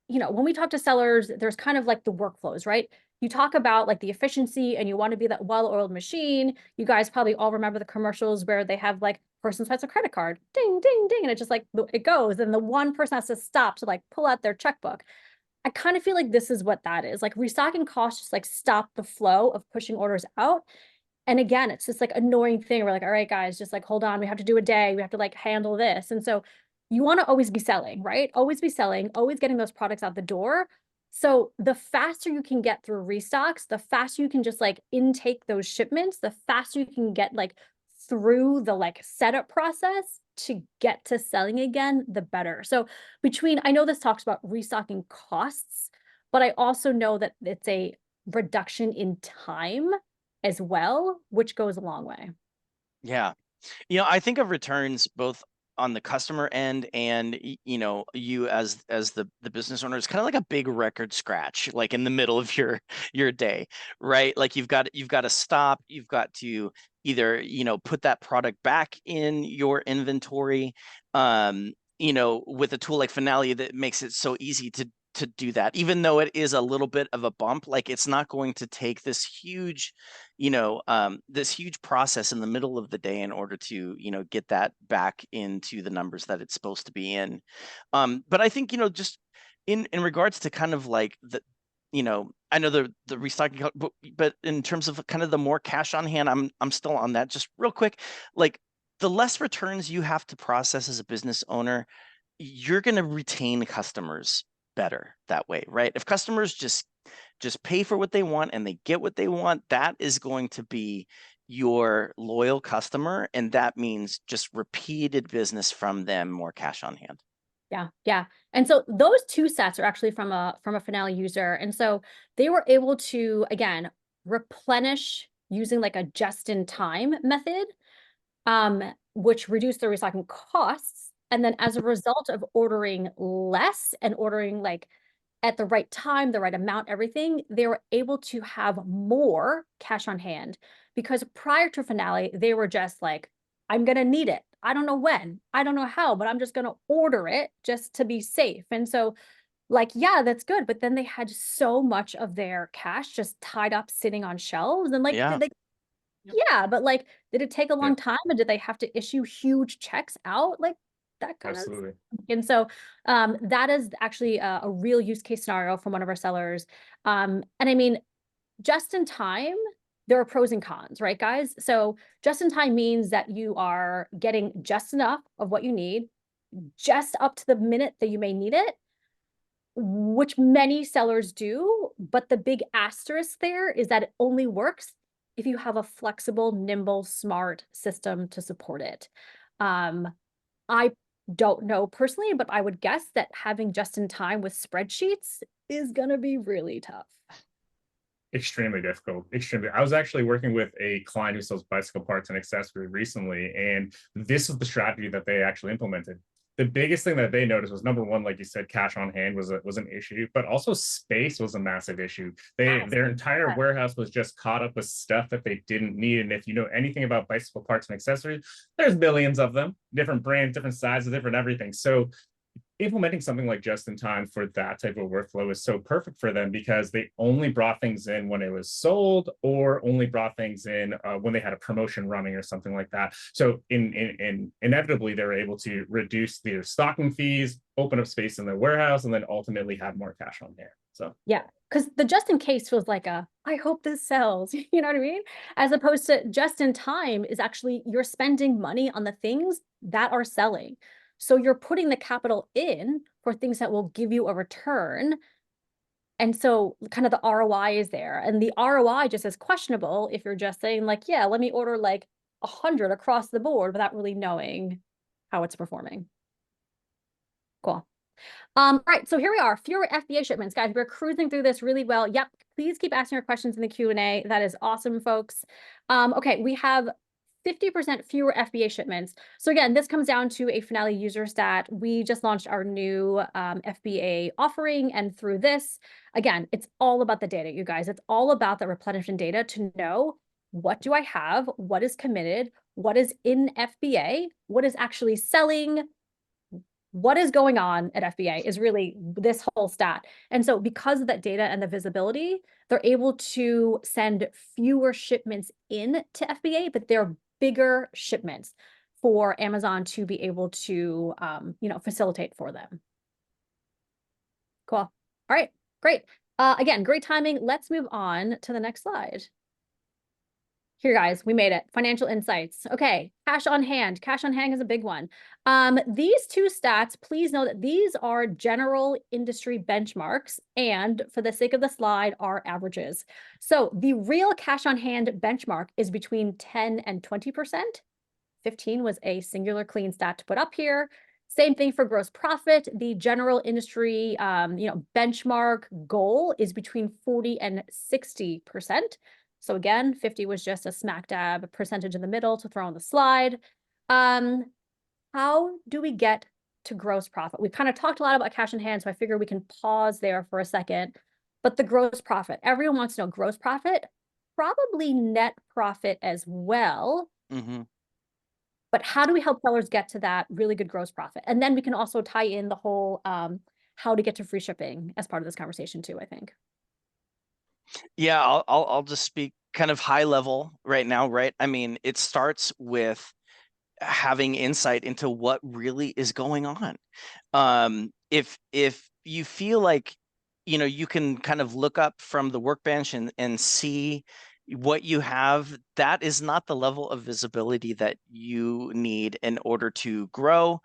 when we talk to sellers, there's kind of like the workflows, right? You talk about like the efficiency and you want to be that well-oiled machine. You guys probably all remember the commercials where they have like person swipes a credit card, ding, ding, ding, and it just like, it goes, and the one person has to stop to like pull out their checkbook. I kind of feel like this is what that is. Like restocking costs just like stop the flow of pushing orders out. And again, it's just like annoying thing. We're like, all right, guys, just like, hold on, we have to do a day. We have to like handle this. And so you want to always be selling, right? Always be selling, always getting those products out the door. So the faster you can get through restocks, the faster you can just like intake those shipments, the faster you can get like through the like setup process to get to selling again, the better. So I know this talks about restocking costs, but I also know that it's a reduction in time as well, which goes a long way. Yeah. I think of returns both on the customer end and you as the business owner, it's kind of like a big record scratch, like in the middle of your day, right? Like you've got to stop, you've got to either put that product back in your inventory, with a tool like Finale that makes it so easy to do that, even though it is a little bit of a bump. Like it's not going to take this huge process in the middle of the day in order to get that back into the numbers that it's supposed to be in. But I think just in regards to kind of like the I know the restocking, but in terms of kind of the more cash on hand, I'm still on that. Just real quick, like the less returns you have to process as a business owner, you're going to retain customers better that way, right? If customers just pay for what they want and they get what they want, that is going to be your loyal customer, and that means just repeated business from them, more cash on hand. Yeah. And so those two sets are actually from a Finale user. And so they were able to, again, replenish using like a just-in-time method, which reduced their restocking costs. And then as a result of ordering less and ordering like at the right time, the right amount, everything, they were able to have more cash on hand, because prior to Finale, they were just like, I'm going to need it. I don't know when, I don't know how, but I'm just going to order it just to be safe. And so like, yeah, that's good. But then they had so much of their cash just tied up, sitting on shelves. And like, Yeah. but like, did it take a long time? And did they have to issue huge checks out? Like that kind Absolutely. And so that is actually a real use case scenario from one of our sellers. And I mean, just in time, there are pros and cons, right, guys? So just in time means that you are getting just enough of what you need, just up to the minute that you may need it, which many sellers do. But the big asterisk there is that it only works if you have a flexible, nimble, smart system to support it. I don't know personally, but I would guess that having just in time with spreadsheets is going to be really tough. Extremely difficult. Extremely. I was actually working with a client who sells bicycle parts and accessories recently, and this is the strategy that they actually implemented. The biggest thing that they noticed was, number one, like you said, cash on hand was an issue, but also space was a massive issue. Their entire warehouse was just caught up with stuff that they didn't need. And if you know anything about bicycle parts and accessories, there's millions of them, different brands, different sizes, different everything. So implementing something like just in time for that type of workflow is so perfect for them, because they only brought things in when it was sold, or only brought things in when they had a promotion running or something like that. So inevitably they were able to reduce their stocking fees, open up space in their warehouse, and then ultimately have more cash on hand. So yeah, because the just in case feels like I hope this sells, you know what I mean? As opposed to just in time is actually you're spending money on the things that are selling. So you're putting the capital in for things that will give you a return. And so kind of the ROI is there, and the ROI just is questionable if you're just saying like, yeah, let me order like 100 across the board without really knowing how it's performing. Cool. All right, so here we are, fewer FBA shipments. Guys, we're cruising through this really well. Yep, please keep asking your questions in the Q&A. That is awesome, folks. Okay, we have 50% fewer FBA shipments. So again, this comes down to a Finale user stat. We just launched our new FBA offering, and through this, again, it's all about the data, you guys. It's all about the replenishment data to know, what do I have, what is committed, what is in FBA, what is actually selling, what is going on at FBA is really this whole stat. And so because of that data and the visibility, they're able to send fewer shipments in to FBA, but they're bigger shipments for Amazon to be able to, facilitate for them. Cool. All right, great. Again, great timing. Let's move on to the next slide. Here, guys, we made it. Financial insights. Okay, cash on hand. Cash on hand is a big one. These two stats, please know that these are general industry benchmarks, and for the sake of the slide, are averages. So the real cash on hand benchmark is between 10 and 20%. 15 was a singular clean stat to put up here. Same thing for gross profit. The general industry, benchmark goal is between 40 and 60%. So again, 50 was just a smack dab percentage in the middle to throw on the slide. How do we get to gross profit? We've kind of talked a lot about cash in hand, so I figure we can pause there for a second. But the gross profit, everyone wants to know gross profit, probably net profit as well. Mm-hmm. But how do we help sellers get to that really good gross profit? And then we can also tie in the whole how to get to free shipping as part of this conversation too, I think. Yeah, I'll just speak kind of high level right now, right? I mean, it starts with having insight into what really is going on. If you feel like, you can kind of look up from the workbench and see what you have, that is not the level of visibility that you need in order to grow.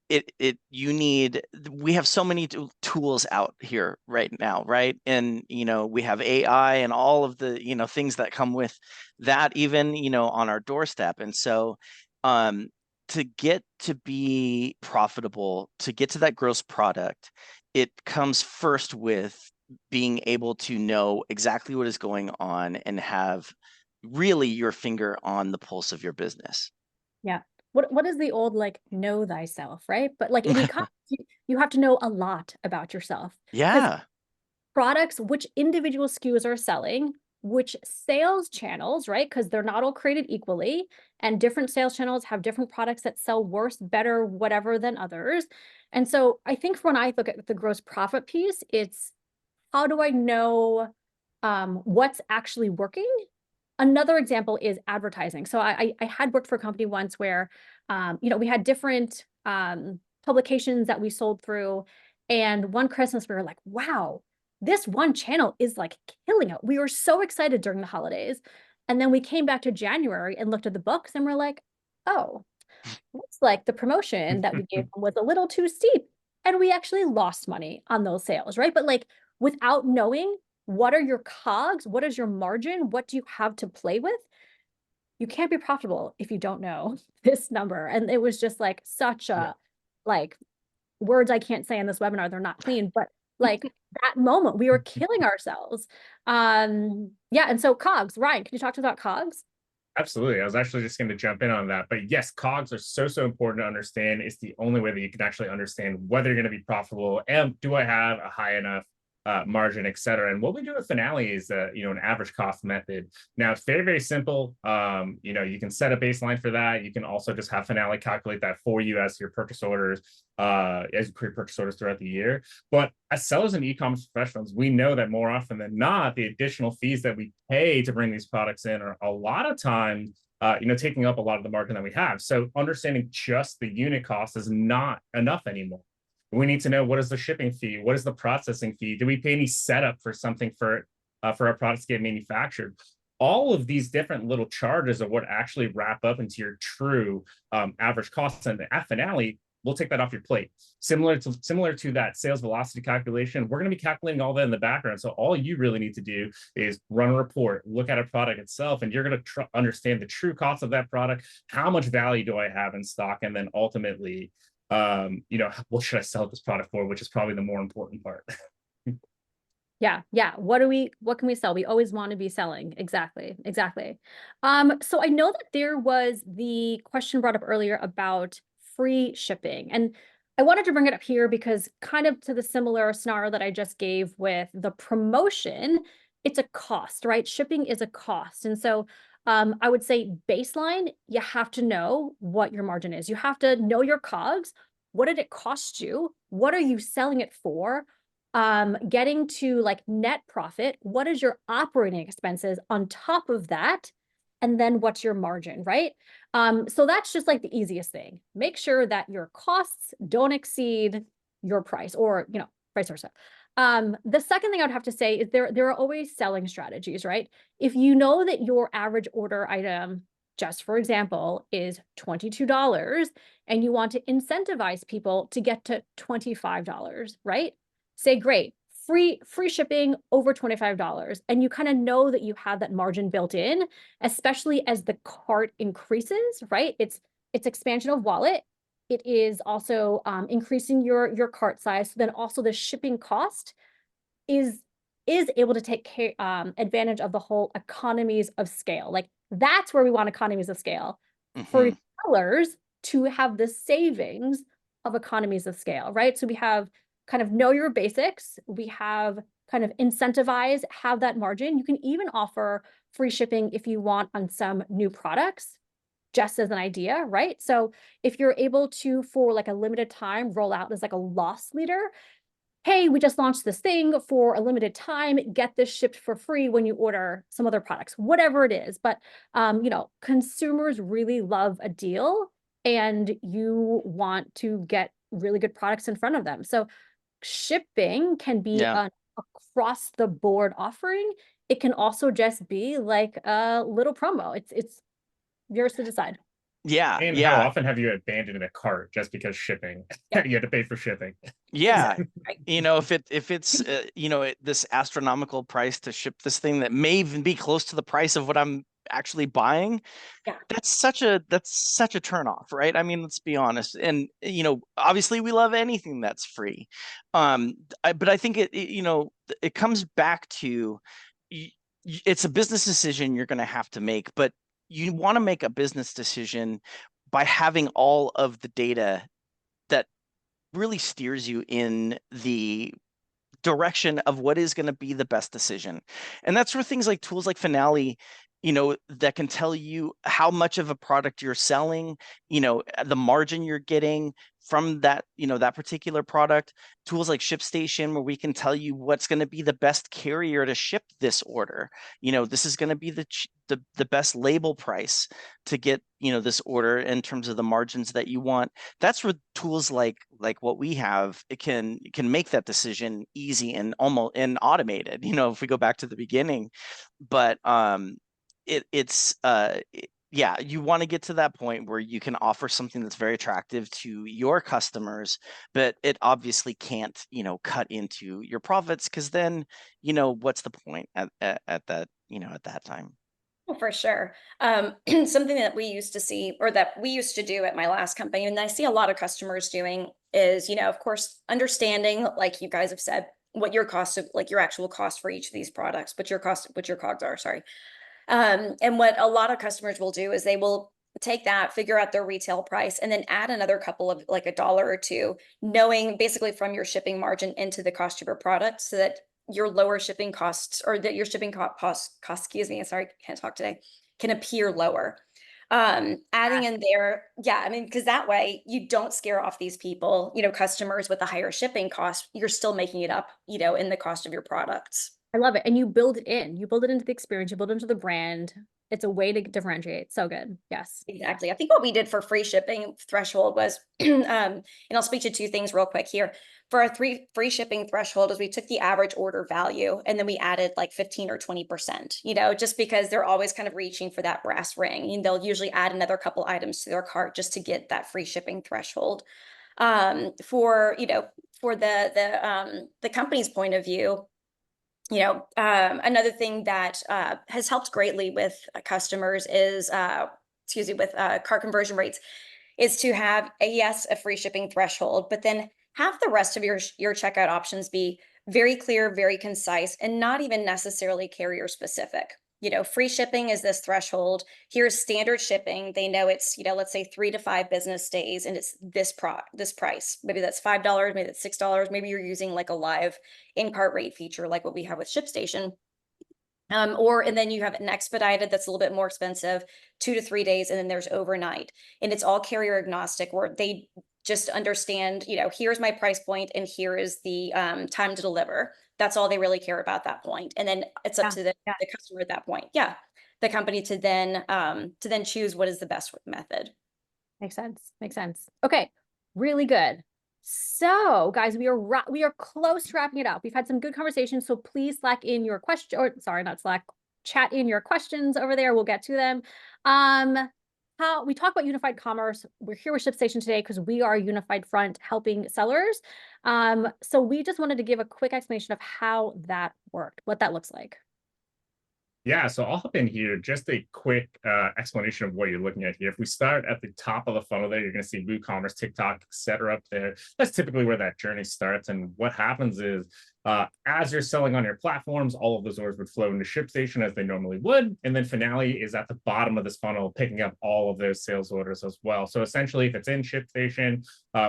We have so many tools out here right now, right? And we have AI and all of the things that come with that, even on our doorstep. And so to get to be profitable, to get to that gross product, it comes first with being able to know exactly what is going on and have really your finger on the pulse of your business. Yeah. What is the old like know thyself, right? But like in e-commerce, you have to know a lot about yourself. Yeah. Products, which individual SKUs are selling, which sales channels, right? Because they're not all created equally, and different sales channels have different products that sell worse, better, whatever than others. And so I think when I look at the gross profit piece, it's how do I know what's actually working? Another example is advertising. So I had worked for a company once where, we had different publications that we sold through. And one Christmas, we were like, wow, this one channel is like killing it. We were so excited during the holidays. And then we came back to January and looked at the books and we're like, oh, looks like the promotion that we gave them was a little too steep. And we actually lost money on those sales, right? But like without knowing, what are your COGS? What is your margin? What do you have to play with? You can't be profitable if you don't know this number. And it was just like such a, like words I can't say in this webinar, they're not clean, but like that moment we were killing ourselves. And so COGS, Ryan, can you talk to us about COGS? Absolutely. I was actually just going to jump in on that. But yes, COGS are so important to understand. It's the only way that you can actually understand whether you're going to be profitable and do I have a high enough margin, et cetera. And what we do with Finale is an average cost method. Now it's very, very simple. You can set a baseline for that. You can also just have Finale calculate that for you as your purchase orders, as you create purchase orders throughout the year. But as sellers and e-commerce professionals, we know that more often than not, the additional fees that we pay to bring these products in are a lot of times taking up a lot of the margin that we have. So understanding just the unit cost is not enough anymore. We need to know, what is the shipping fee? What is the processing fee? Do we pay any setup for something for our products to get manufactured? All of these different little charges are what actually wrap up into your true average costs. And at Finale, we'll take that off your plate. Similar to that sales velocity calculation, we're going to be calculating all that in the background. So all you really need to do is run a report, look at a product itself, and you're going to understand the true cost of that product. How much value do I have in stock? And then ultimately, what should I sell this product for, which is probably the more important part. Yeah. What can we sell? We always want to be selling. Exactly. So I know that there was the question brought up earlier about free shipping, and I wanted to bring it up here because kind of to the similar scenario that I just gave with the promotion, it's a cost, right? Shipping is a cost. And so I would say baseline, you have to know what your margin is. You have to know your COGS. What did it cost you? What are you selling it for? Getting to like net profit, what is your operating expenses on top of that? And then what's your margin, right? So that's just like the easiest thing. Make sure that your costs don't exceed your price, or, vice versa. The second thing I would have to say is there are always selling strategies, right? If you know that your average order item, just for example, is $22 and you want to incentivize people to get to $25, right? Say, great, free shipping over $25. And you kind of know that you have that margin built in, especially as the cart increases, right? It's expansion of wallet. It is also increasing your cart size. So then also the shipping cost is able to take advantage of the whole economies of scale. Like that's where we want economies of scale for sellers to have the savings of economies of scale, right? So we have kind of know your basics. We have kind of incentivize, have that margin. You can even offer free shipping if you want on some new products, just as an idea, right? So if you're able to, for like a limited time, roll out as like a loss leader, hey, we just launched this thing for a limited time, get this shipped for free when you order some other products, whatever it is. But, consumers really love a deal and you want to get really good products in front of them. So shipping can be an across the board offering. It can also just be like a little promo. It's yours to decide. Yeah. And how often have you abandoned a cart just because shipping? You had to pay for shipping. Yeah. If it's this astronomical price to ship this thing that may even be close to the price of what I'm actually buying, that's such a turnoff, right? I mean, let's be honest. And obviously we love anything that's free. But I think it comes back to it's a business decision you're going to have to make, but you want to make a business decision by having all of the data that really steers you in the direction of what is going to be the best decision. And that's where things like tools like Finale, that can tell you how much of a product you're selling, the margin you're getting from that, that particular product. Tools like ShipStation, where we can tell you what's going to be the best carrier to ship this order. This is going to be the best label price to get, this order in terms of the margins that you want. That's where tools like what we have, it can make that decision easy and almost automated, if we go back to the beginning. But you want to get to that point where you can offer something that's very attractive to your customers, but it obviously can't, cut into your profits, because then, what's the point at that, at that time? Well, for sure. Something that we used to see, or that we used to do at my last company, and I see a lot of customers doing, is, of course, understanding, like you guys have said, what your cost of, like your actual cost for each of these products, what your COGS are, sorry. And what a lot of customers will do is they will take that, figure out their retail price, and then add another couple of like $1 or $2, knowing basically from your shipping margin into the cost of your product, so that your lower shipping costs, or that your shipping costs, sorry, can't talk today, can appear lower. Adding in there, because that way you don't scare off these people, customers with a higher shipping cost. You're still making it up, in the cost of your products. I love it. And you build it in. You build it into the experience. You build it into the brand. It's a way to differentiate. So good. Yes. Exactly. I think what we did for free shipping threshold was, and I'll speak to two things real quick here. For our free shipping threshold, is we took the average order value and then we added like 15 or 20%, just because they're always kind of reaching for that brass ring. They'll usually add another couple items to their cart just to get that free shipping threshold. For, for the company's point of view, another thing that has helped greatly with customers is, with cart conversion rates, is to have a free shipping threshold, but then have the rest of your checkout options be very clear, very concise, and not even necessarily carrier specific. Free shipping is this threshold. Here's standard shipping. They know it's, let's say 3 to 5 business days, and it's this price. Maybe that's $5, maybe that's $6. Maybe you're using like a live in-cart rate feature, like what we have with ShipStation. And then you have an expedited that's a little bit more expensive, 2 to 3 days, and then there's overnight. And it's all carrier agnostic, where they just understand, here's my price point and here is the time to deliver. That's all they really care about at that point. And then it's up to the customer at that point. Yeah. The company to then choose what is the best method. Makes sense. Makes sense. Okay. Really good. So guys, we are close to wrapping it up. We've had some good conversations. So please Slack in your question, or sorry, not Slack, chat in your questions over there. We'll get to them. How we talk about unified commerce. We're here with ShipStation today because we are a unified front helping sellers. So we just wanted to give a quick explanation of how that worked, what that looks like. Yeah, so I'll hop in here. Just a quick explanation of what you're looking at here. If we start at the top of the funnel there, you're going to see WooCommerce, TikTok, etc. up there. That's typically where that journey starts. And what happens is, as you're selling on your platforms, all of those orders would flow into ShipStation as they normally would. And then Finale is at the bottom of this funnel, picking up all of those sales orders as well. So essentially, if it's in ShipStation,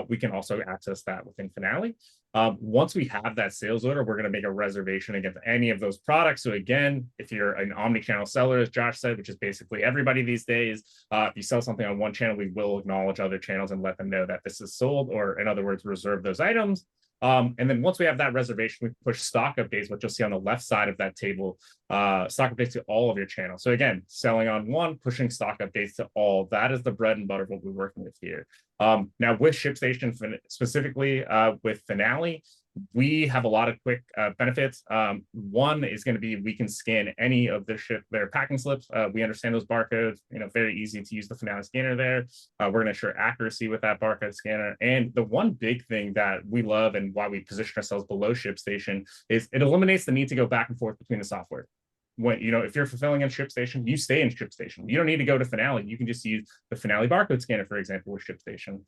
we can also access that within Finale. Once we have that sales order, we're going to make a reservation against any of those products. So again, if you're an omnichannel seller, as Josh said, which is basically everybody these days, if you sell something on one channel, we will acknowledge other channels and let them know that this is sold, or in other words, reserve those items. And then once we have that reservation, we push stock updates, what you'll see on the left side of that table, stock updates to all of your channels. So again, selling on one, pushing stock updates to all. That is the bread and butter of what we're working with here. Now with ShipStation, specifically with Finale, we have a lot of quick benefits. One is going to be we can scan any of their packing slips. We understand those barcodes, very easy to use the Finale scanner there. We're going to ensure accuracy with that barcode scanner. And the one big thing that we love and why we position ourselves below ShipStation is it eliminates the need to go back and forth between the software. When if you're fulfilling in ShipStation, you stay in ShipStation. You don't need to go to Finale. You can just use the Finale barcode scanner, for example, with ShipStation.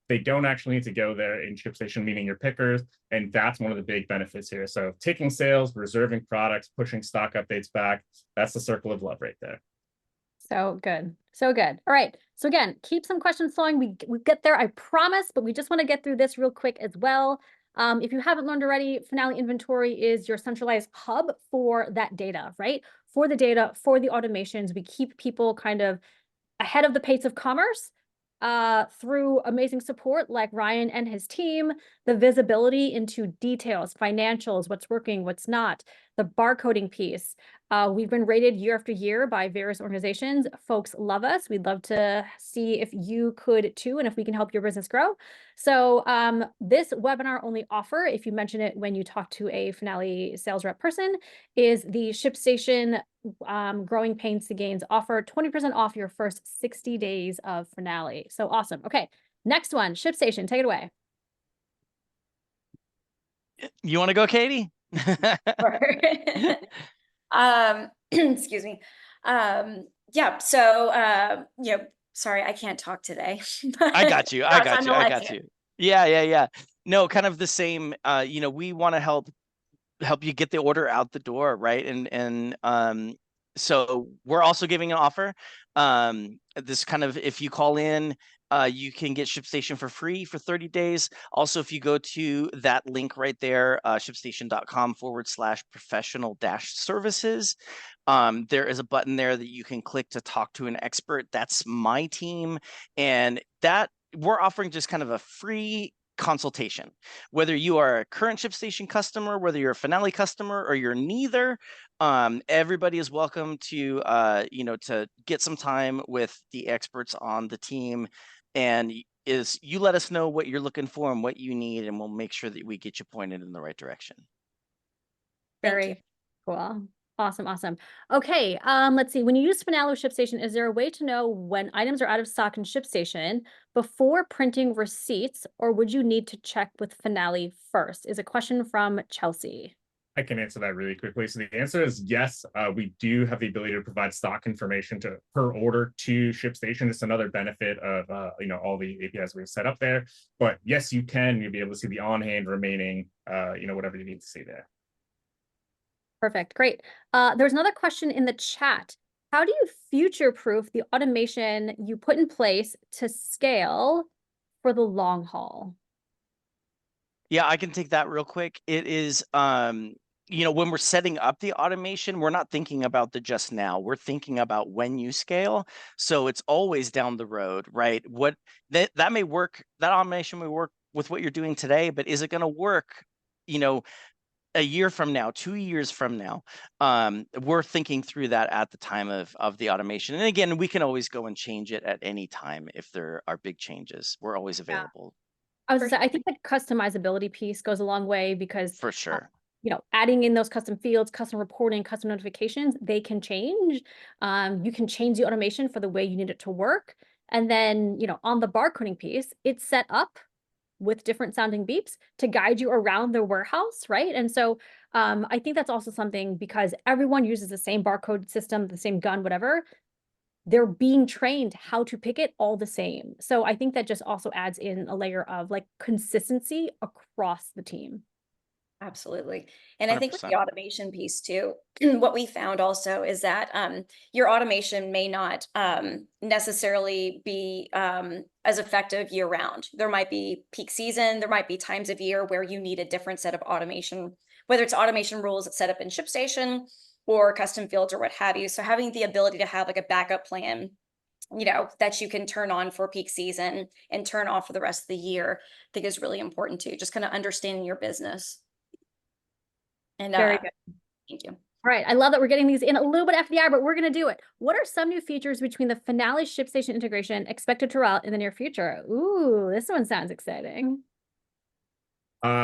They don't actually need to go there in ShipStation, meaning your pickers, and that's one of the big benefits here. So taking sales, reserving products, pushing stock updates back, that's the circle of love right there. So good. So good. All right. So again, keep some questions flowing. We get there, I promise, but we just want to get through this real quick as well. If you haven't learned already, Finale Inventory is your centralized hub for that data, right? For the data, for the automations, we keep people kind of ahead of the pace of commerce through amazing support like Ryan and his team, the visibility into details, financials, what's working, what's not, the barcoding piece. We've been rated year after year by various organizations. Folks love us. We'd love to see if you could too, and if we can help your business grow. So this webinar only offer, if you mention it when you talk to a Finale sales rep person, is the ShipStation Growing Pains to Gains offer, 20% off your first 60 days of Finale. So awesome. Okay, next one, ShipStation, take it away. You want to go, Katie? Excuse me. Yeah. So, sorry, I can't talk today. I got you. I got you. Yeah. No, kind of the same. We want to help you get the order out the door, right? And so we're also giving an offer. This kind of, if you call in, you can get ShipStation for free for 30 days. Also, if you go to that link right there, shipstation.com/professional-services, there is a button there that you can click to talk to an expert. That's my team. And that we're offering just kind of a free consultation, whether you are a current ShipStation customer, whether you're a Finale customer, or you're neither. Everybody is welcome to to get some time with the experts on the team, and you let us know what you're looking for and what you need, and we'll make sure that we get you pointed in the right direction. Very cool. Awesome, awesome. Okay, let's see. When you use Finale with ShipStation, is there a way to know when items are out of stock in ShipStation before printing receipts, or would you need to check with Finale first? Is a question from Chelsea. I can answer that really quickly. So the answer is yes. We do have the ability to provide stock information per order to ShipStation. It's another benefit of all the APIs we've set up there. But yes, you can. You'll be able to see the on-hand remaining, whatever you need to see there. Perfect. Great. There's another question in the chat. How do you future-proof the automation you put in place to scale for the long haul? Yeah, I can take that real quick. It is, when we're setting up the automation, we're not thinking about the just now. We're thinking about when you scale. So it's always down the road, right? That may work, that automation may work with what you're doing today, but is it going to work, a year from now, 2 years from now? We're thinking through that at the time of the automation. And again, we can always go and change it at any time if there are big changes. We're always available. I was gonna say, I think that customizability piece goes a long way because For sure. Adding in those custom fields, custom reporting, custom notifications, they can change. You can change the automation for the way you need it to work. And then, on the barcoding piece, it's set up with different sounding beeps to guide you around the warehouse, right? And so I think that's also something, because everyone uses the same barcode system, the same gun, whatever. They're being trained how to pick it all the same. So I think that just also adds in a layer of like consistency across the team. Absolutely. And I think with 100%. the automation piece too, what we found also is that your automation may not necessarily be as effective year round. There might be peak season, there might be times of year where you need a different set of automation, whether it's automation rules that's set up in ShipStation or custom fields or what have you. So having the ability to have like a backup plan, that you can turn on for peak season and turn off for the rest of the year, I think is really important too. Just kind of understanding your business. And Very good. Thank you. All right. I love that we're getting these in a little bit after the hour, but we're going to do it. What are some new features between the Finale ShipStation integration expected to roll out in the near future? Ooh, this one sounds exciting.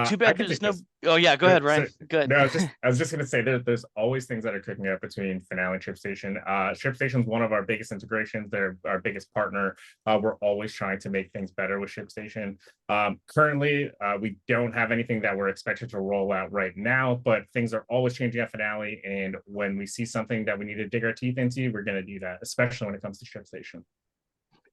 Too bad there's no. Oh yeah, go ahead, Ryan. Good. No, I was just gonna say there's always things that are cooking up between Finale and ShipStation. ShipStation is one of our biggest integrations. They're our biggest partner. We're always trying to make things better with ShipStation. Currently, we don't have anything that we're expected to roll out right now, but things are always changing at Finale. And when we see something that we need to dig our teeth into, we're gonna do that, especially when it comes to ShipStation.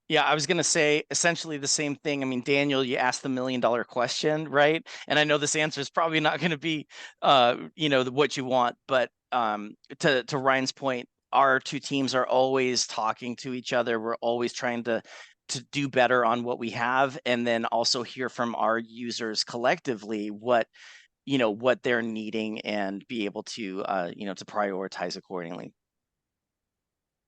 Yeah, I was going to say essentially the same thing. I mean, Daniel, you asked the $1 million question, right? And I know this answer is probably not going to be, what you want. But to Ryan's point, our two teams are always talking to each other. We're always trying to do better on what we have, and then also hear from our users collectively what they're needing, and be able to to prioritize accordingly.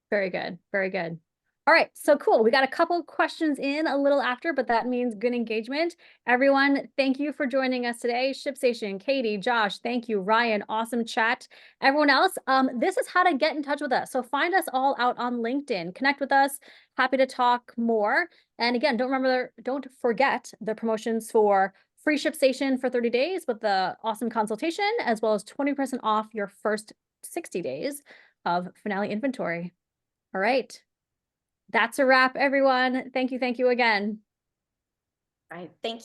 Very good. Very good. All right, so cool. We got a couple questions in a little after, but that means good engagement. Everyone, thank you for joining us today. ShipStation, Katie, Josh, thank you. Ryan, awesome chat. Everyone else, this is how to get in touch with us. So find us all out on LinkedIn. Connect with us. Happy to talk more. And again, don't forget the promotions for free ShipStation for 30 days with the awesome consultation, as well as 20% off your first 60 days of Finale inventory. All right. That's a wrap, everyone. Thank you. Thank you again. All right. Thank you.